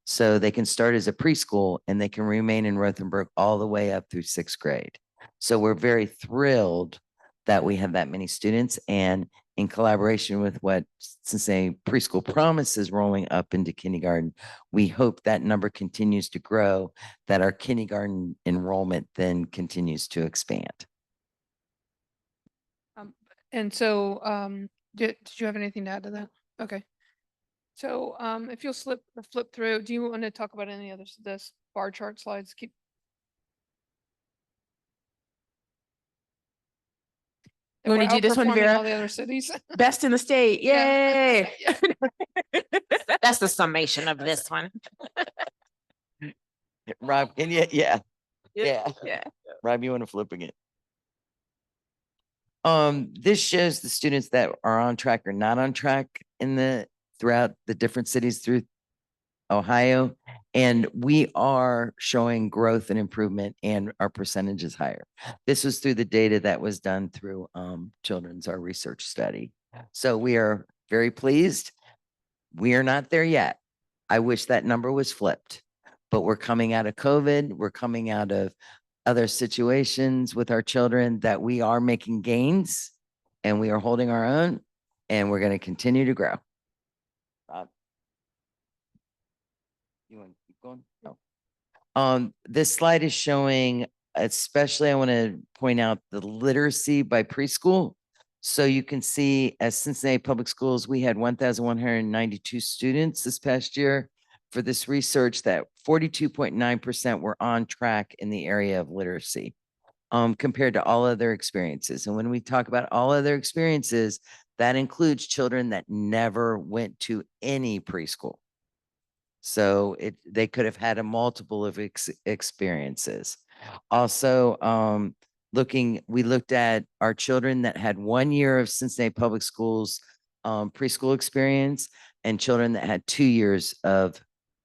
So they can start as a preschool and they can remain in Rothenberg all the way up through 6th grade. So we're very thrilled that we have that many students, and in collaboration with what Cincinnati Preschool Promise is rolling up into kindergarten, we hope that number continues to grow, that our kindergarten enrollment then continues to expand. And so, did you have anything to add to that? Okay. So, if you'll flip through, do you want to talk about any other, this bar chart slides? Keep. You wanna We're do this one, outperforming Vera? all the other cities. Best in the state. Yeah. Yay. That's the summation of this one. Rob, can you? Yeah. Yeah. Yeah. Rob, you want to flip again? This shows the students that are on track or not on track throughout the different cities through Ohio. And we are showing growth and improvement, and our percentage is higher. This was through the data that was done through Children's, our research study. So we are very pleased. We are not there yet. I wish that number was flipped, but we're coming out of COVID. We're coming out of other situations with our children that we are making gains, and we are holding our own, and we're going to continue to grow. Rob? You want to keep going? No. This slide is showing, especially I want to point out the literacy by preschool. So you can see at Cincinnati Public Schools, we had 1,192 students this past year. For this research, that 42.9% were on track in the area of literacy compared to all other experiences. And when we talk about all other experiences, that includes children that never went to any preschool. So they could have had a multiple of experiences. Also, we looked at our children that had 1 year of Cincinnati Public Schools preschool experience, and children that had 2 years of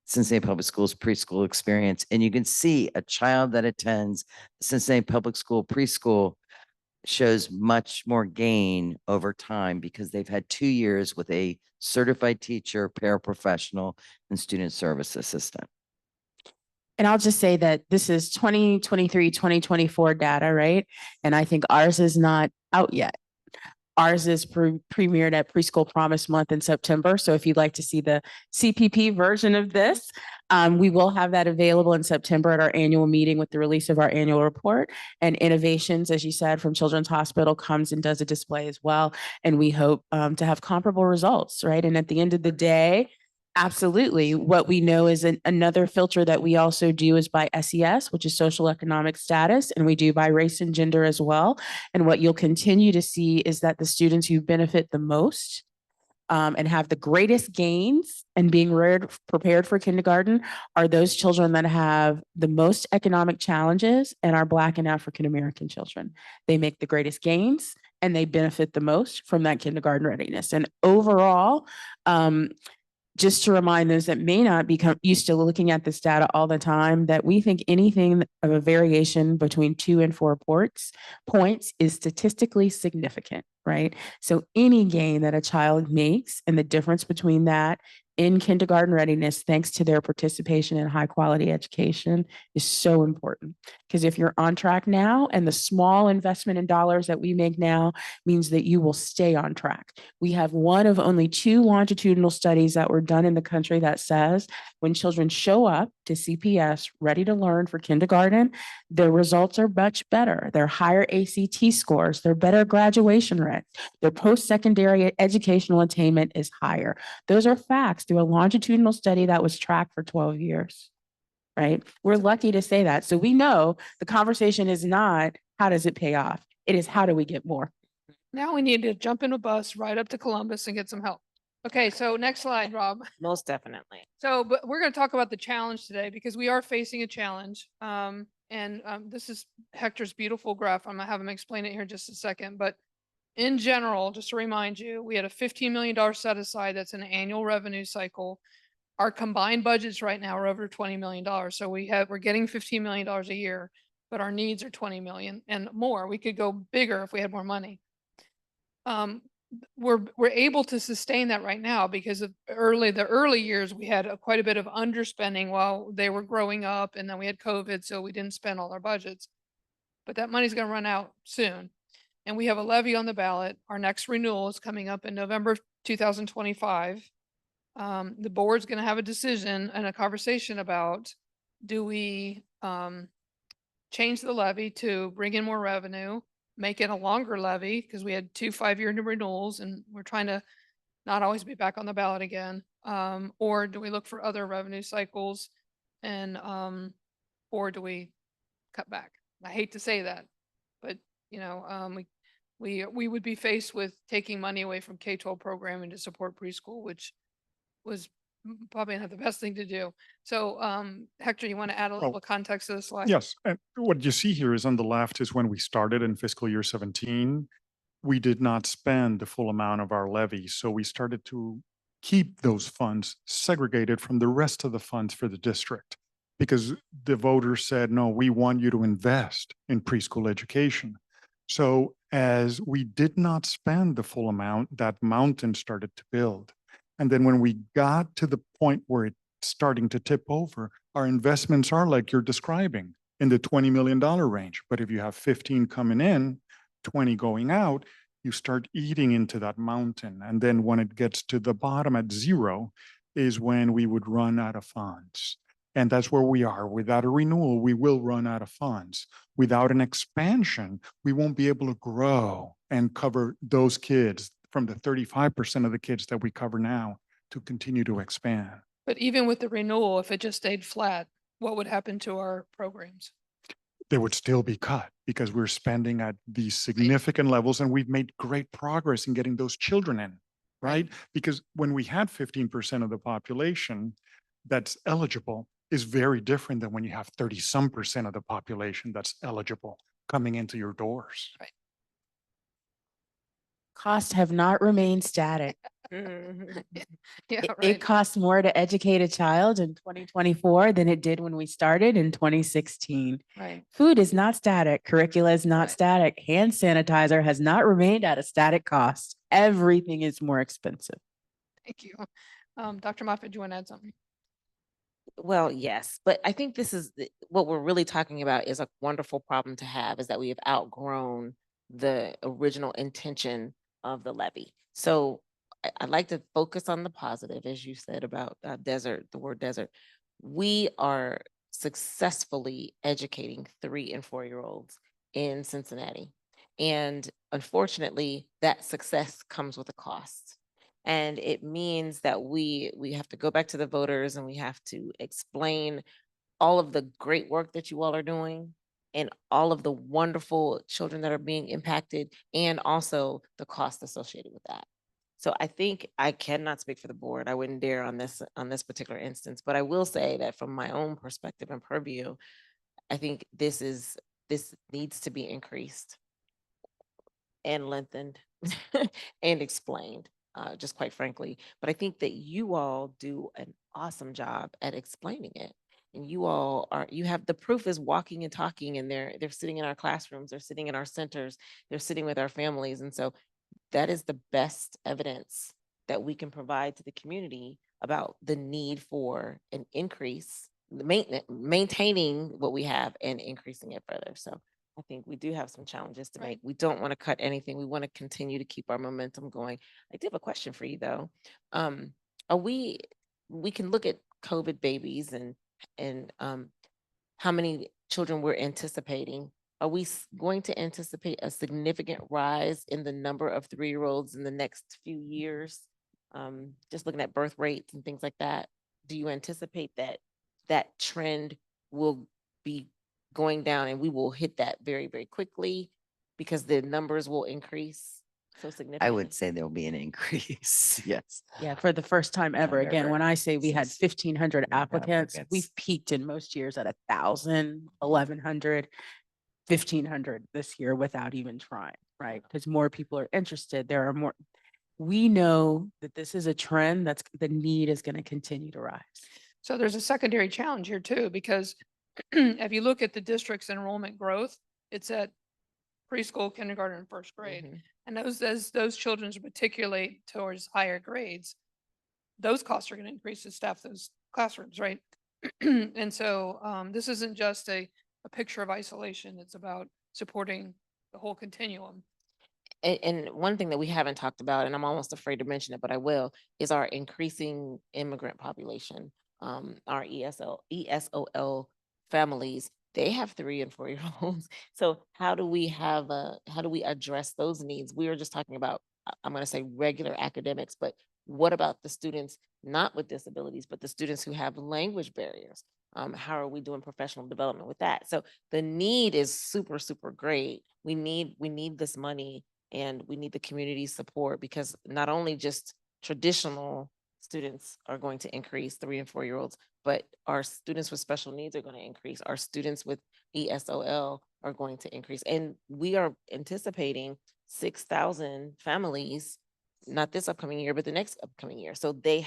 Cincinnati Public Schools preschool experience. And you can see a child that attends Cincinnati Public School preschool shows much more gain over time because they've had 2 years with a certified teacher, paraprofessional, and student service assistant. And I'll just say that this is 2023, 2024 data, right? And I think ours is not out yet. Ours is premiered at Preschool Promise Month in September. So if you'd like to see the CPP version of this, we will have that available in September at our annual meeting with the release of our annual report. And Innovations, as you said, from Children's Hospital comes and does a display as well. And we hope to have comparable results, right? And at the end of the day, absolutely. What we know is another filter that we also do is by SES, which is social economic status, and we do by race and gender as well. And what you'll continue to see is that the students who benefit the most and have the greatest gains and being prepared for kindergarten are those children that have the most economic challenges and are Black and African American children. They make the greatest gains and they benefit the most from that kindergarten readiness. And overall, just to remind those that may not become used to looking at this data all the time, that we think anything of a variation between 2 and 4 points is statistically significant, right? So any gain that a child makes and the difference between that in kindergarten readiness, thanks to their participation in high quality education, is so important. Because if you're on track now and the small investment in dollars that we make now means that you will stay on track. We have one of only 2 longitudinal studies that were done in the country that says when children show up to CPS ready to learn for kindergarten, their results are much better. They're higher ACT scores, they're better graduation rates, their post-secondary educational attainment is higher. Those are facts through a longitudinal study that was tracked for 12 years. Right? We're lucky to say that. So we know the conversation is not how does it pay off? It is how do we get more? Now we need to jump in a bus, ride up to Columbus and get some help. Okay, so next slide, Rob. Most definitely. So, but we're going to talk about the challenge today because we are facing a challenge. This is Hector's beautiful graph. I'm gonna have him explain it here in just a second. But in general, just to remind you, we had a $15 million set aside. That's an annual revenue cycle. Our combined budgets right now are over $20 million. So we're getting $15 million a year, but our needs are 20 million and more. We could go bigger if we had more money. We're able to sustain that right now because of the early years we had quite a bit of underspending while they were growing up, and then we had COVID, so we didn't spend all our budgets. But that money's going to run out soon, and we have a levy on the ballot. Our next renewal is coming up in November 2025. The board's going to have a decision and a conversation about, do we change the levy to bring in more revenue, make it a longer levy because we had 2 5-year renewals and we're trying to not always be back on the ballot again. Or do we look for other revenue cycles and or do we cut back? I hate to say that, but you know, we would be faced with taking money away from K-12 programming to support preschool, which was probably not the best thing to do. So Hector, you want to add a little context to the slide? Yes, and what you see here is on the left is when we started in fiscal year 17, we did not spend the full amount of our levy. So we started to keep those funds segregated from the rest of the funds for the district because the voters said, no, we want you to invest in preschool education. So as we did not spend the full amount, that mountain started to build. And then when we got to the point where it's starting to tip over, our investments are like you're describing in the $20 million range. But if you have 15 coming in, 20 going out, you start eating into that mountain. And then when it gets to the bottom at 0 is when we would run out of funds. And that's where we are. Without a renewal, we will run out of funds. Without an expansion, we won't be able to grow and cover those kids from the 35% of the kids that we cover now to continue to expand. But even with the renewal, if it just stayed flat, what would happen to our programs? They would still be cut because we're spending at these significant levels and we've made great progress in getting those children in, right? Because when we had 15% of the population that's eligible is very different than when you have 30-some% of the population that's eligible coming into your doors. Right. Costs have not remained static. Yeah, It right. costs more to educate a child in 2024 than it did when we started in 2016. Right. Food is not static. Curricula is not Right. static. Hand sanitizer has not remained at a static cost. Everything is more expensive. Thank you. Dr. Moffitt, do you want to add something? Well, yes, but I think this is what we're really talking about is a wonderful problem to have, is that we have outgrown the original intention of the levy. So I'd like to focus on the positive, as you said about desert, the word desert. We are successfully educating 3 and 4-year-olds in Cincinnati. And unfortunately, that success comes with a cost. And it means that we have to go back to the voters and we have to explain all of the great work that you all are doing and all of the wonderful children that are being impacted and also the cost associated with that. So I think I cannot speak for the board. I wouldn't dare on this particular instance, but I will say that from my own perspective and purview, I think this needs to be increased and lengthened and explained. just quite frankly. But I think that you all do an awesome job at explaining it. And you all are, you have, the proof is walking and talking, and they're sitting in our classrooms, they're sitting in our centers, they're sitting with our families. And so that is the best evidence that we can provide to the community about the need for an increase, the maintenance, maintaining what we have and increasing it further. So I think we do have some challenges to Right. make. We don't want to cut anything. We want to continue to keep our momentum going. I do have a question for you though. Are we can look at COVID babies and how many children we're anticipating. Are we going to anticipate a significant rise in the number of 3-year-olds in the next few years? Just looking at birth rates and things like that, do you anticipate that that trend will be going down and we will hit that very, very quickly because the numbers will increase so significantly? I would say there'll be an increase. Yes. Yeah, for the first time ever. Again, ever when I say we had since 1,500 we've applicants, applicants. we've peaked in most years at 1,000, 1,100, 1,500 this year without even trying, right? Because more people are interested. There are more. We know that this is a trend that's, the need is going to continue to rise. So there's a secondary challenge here too, because if you look at the district's enrollment growth, it's at preschool, kindergarten, and first grade. Mhm. And as those children matriculate towards higher grades, those costs are going to increase to staff those classrooms, right? And so this isn't just a picture of isolation. It's about supporting the whole continuum. And one thing that we haven't talked about, and I'm almost afraid to mention it, but I will, is our increasing immigrant population. Our ESOL families, they have 3 and 4-year-olds. So how do we address those needs? We were just talking about, I'm going to say regular academics, but what about the students not with disabilities, but the students who have language barriers? How are we doing professional development with that? So the need is super, super great. We need this money, and we need the community support, because not only just traditional students are going to increase, 3 and 4-year-olds, but our students with special needs are going to increase. Our students with ESOL are going to increase. And we are anticipating 6,000 families, not this upcoming year, but the next upcoming year. So they're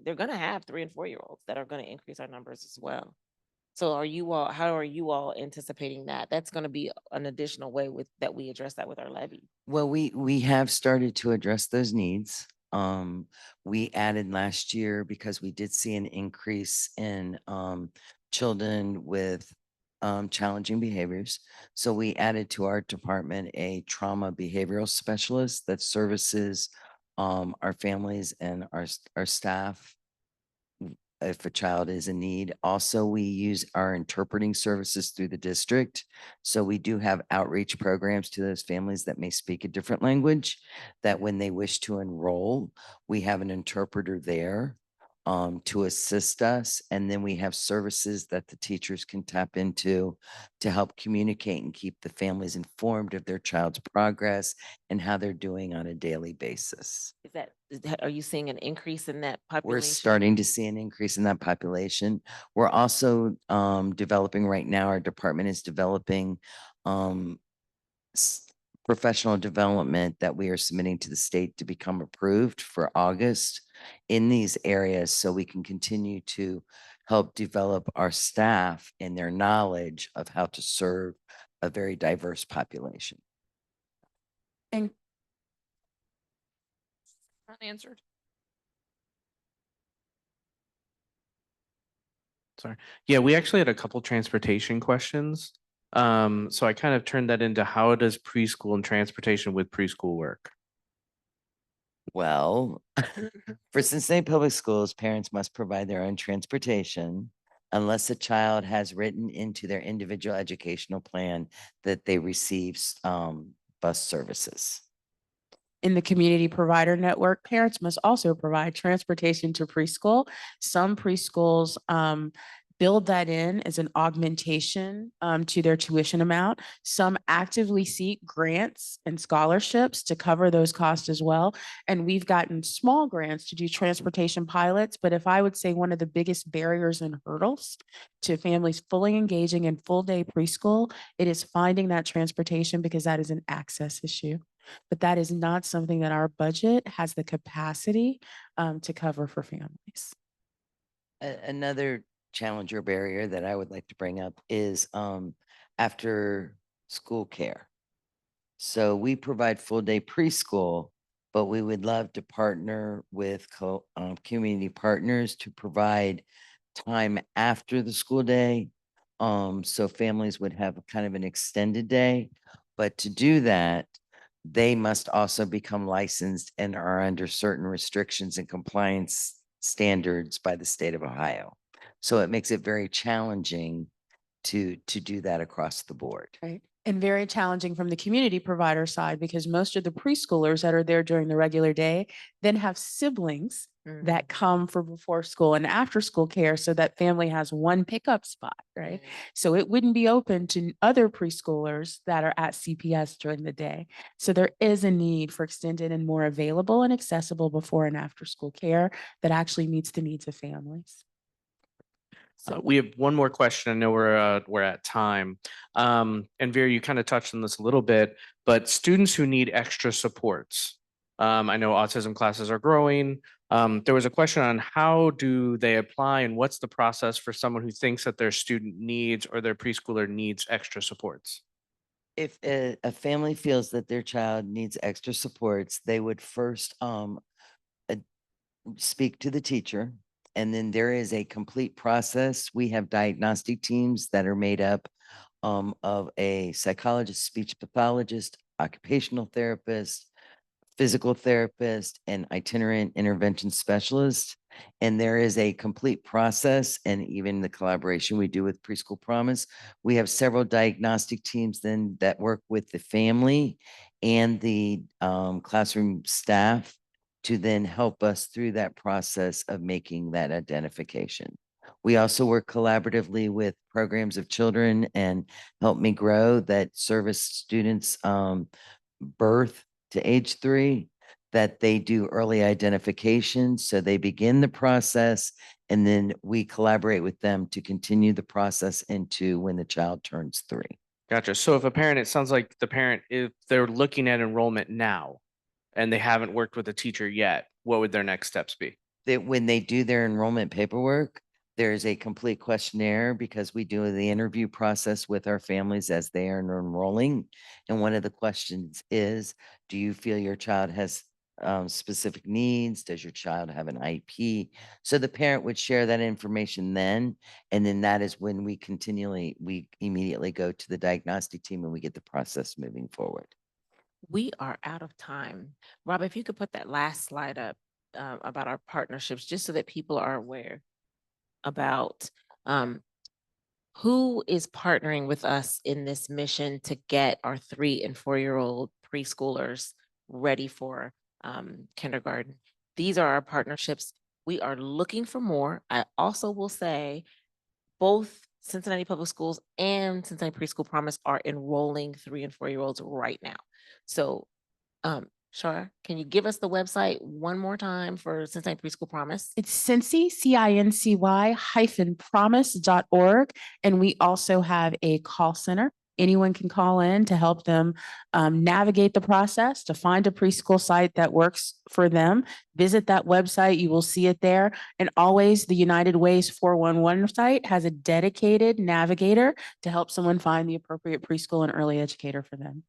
going to have 3 and 4-year-olds that are going to increase our numbers as well. So how are you all anticipating that? That's going to be an additional way that we address that with our levy. Well, we have started to address those needs. We added last year because we did see an increase in children with challenging behaviors. So we added to our department a trauma behavioral specialist that services our families and our staff if a child is in need. Also, we use our interpreting services through the district. So we do have outreach programs to those families that may speak a different language, that when they wish to enroll, we have an interpreter there to assist us. And then we have services that the teachers can tap into to help communicate and keep the families informed of their child's progress and how they're doing on a daily basis. Are you seeing an increase in that population? We're starting to see an increase in that population. We're also developing right now, our department is developing professional development that we are submitting to the state to become approved for August in these areas, so we can continue to help develop our staff and their knowledge of how to serve a very diverse population. And Unanswered. Sorry. Yeah, we actually had a couple transportation questions. So I kind of turned that into, how does preschool and transportation with preschool work? Well, for Cincinnati Public Schools, parents must provide their own transportation unless a child has written into their individual educational plan that they receive bus services. in the community provider network, parents must also provide transportation to preschool. Some preschools build that in as an augmentation to their tuition amount. Some actively seek grants and scholarships to cover those costs as well. And we've gotten small grants to do transportation pilots. But if I would say one of the biggest barriers and hurdles to families fully engaging in full day preschool, it is finding that transportation, because that is an access issue. But that is not something that our budget has the capacity to cover for families. Another challenge or barrier that I would like to bring up is after school care. So we provide full day preschool, but we would love to partner with community partners to provide time after the school day. So families would have kind of an extended day, but to do that, they must also become licensed and are under certain restrictions and compliance standards by the state of Ohio. So it makes it very challenging to do that across the board. Right. And very challenging from the community provider side, because most of the preschoolers that are there during the regular day then have siblings that come for before school and after school care, so that family has one pickup spot, right? So it wouldn't be open to other preschoolers that are at CPS during the day. So there is a need for extended and more available and accessible before and after school care that actually meets the needs of families. We have one more question. I know we're at time. And Vera, you kind of touched on this a little bit, but students who need extra supports. I know autism classes are growing. There was a question on how do they apply and what's the process for someone who thinks that their student needs or their preschooler needs extra supports? If a family feels that their child needs extra supports, they would first speak to the teacher. And then there is a complete process. We have diagnostic teams that are made up of a psychologist, speech pathologist, occupational therapist, physical therapist, and itinerant intervention specialist. And there is a complete process, and even the collaboration we do with Preschool Promise. We have several diagnostic teams then that work with the family and the classroom staff to then help us through that process of making that identification. We also work collaboratively with programs of children and Help Me Grow that service students birth to age 3, that they do early identification. So they begin the process and then we collaborate with them to continue the process into when the child turns 3. Gotcha. So if a parent, it sounds like the parent, if they're looking at enrollment now and they haven't worked with a teacher yet, what would their next steps be? That when they do their enrollment paperwork, there's a complete questionnaire because we do the interview process with our families as they are enrolling. And one of the questions is, do you feel your child has specific needs? Does your child have an IEP? So the parent would share that information then. And then that is when we immediately go to the diagnostic team and we get the process moving forward. We are out of time. Rob, if you could put that last slide up about our partnerships, just so that people are aware about who is partnering with us in this mission to get our 3 and 4-year-old preschoolers ready for kindergarten. These are our partnerships. We are looking for more. I also will say both Cincinnati Public Schools and Cincinnati Preschool Promise are enrolling 3 and 4-year-olds right now. So, Shar, can you give us the website one more time for Cincinnati Preschool Promise? It's Cincy, CINCY-promise.org. And we also have a call center. Anyone can call in to help them navigate the process, to find a preschool site that works for them. Visit that website. You will see it there. And always the United Ways 411 site has a dedicated navigator to help someone find the appropriate preschool and early educator for them.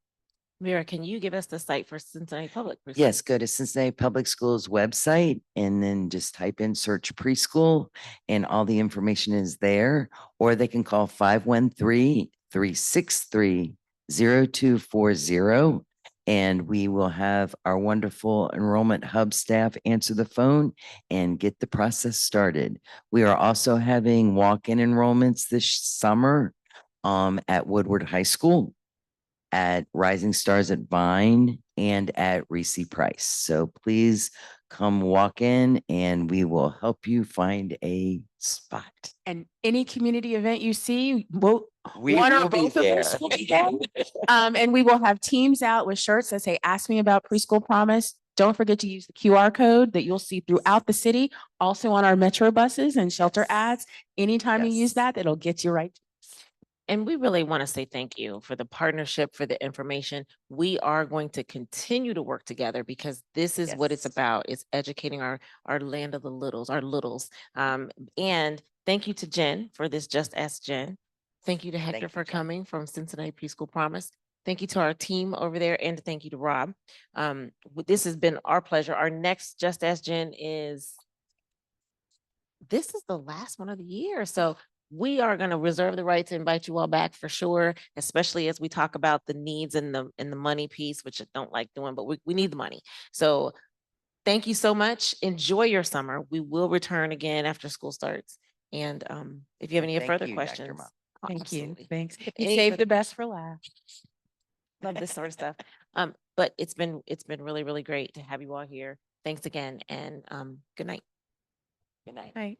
Vera, can you give us the site for Cincinnati Public? Preschool? Yes, go to Cincinnati Public Schools website and then just type in search preschool and all the information is there. Or they can call 513-363-0240 and we will have our wonderful enrollment hub staff answer the phone and get the process started. We are also having walk-in enrollments this summer at Woodward High School, at Rising Stars at Vine, and at Reese Price. So please come walk in and we will help you find a spot. And any community event you see, We one or will be both of there. us will be there. And we will have teams out with shirts that say, "Ask me about Preschool Promise." Don't forget to use the QR code that you'll see throughout the city, also on our metro buses and shelter ads. Anytime you use Yes. that, it'll get you right. And we really want to say thank you for the partnership, for the information. We are going to continue to work together because this is what it's Yes. about. It's educating our land of the littles, our littles. And thank you to Jen for this Just Ask Jen. Thank you to Hector you, for Jen. coming from Cincinnati Preschool Promise. Thank you to our team over there and thank you to Rob. This has been our pleasure. Our next Just Ask Jen this is the last one of the year. So we are going to reserve the right to invite you all back for sure, especially as we talk about the needs and the money piece, which I don't like doing, but we need the money. So thank you so much. Enjoy your summer. We will return again after school starts. And if you have any Thank further you, Dr. questions. Ma. oh, Thank you. absolutely. Thanks. You Any saved further- the best for last. Love this sort of stuff. But it's been really, really great to have you all here. Thanks again and good night. Good night. Right.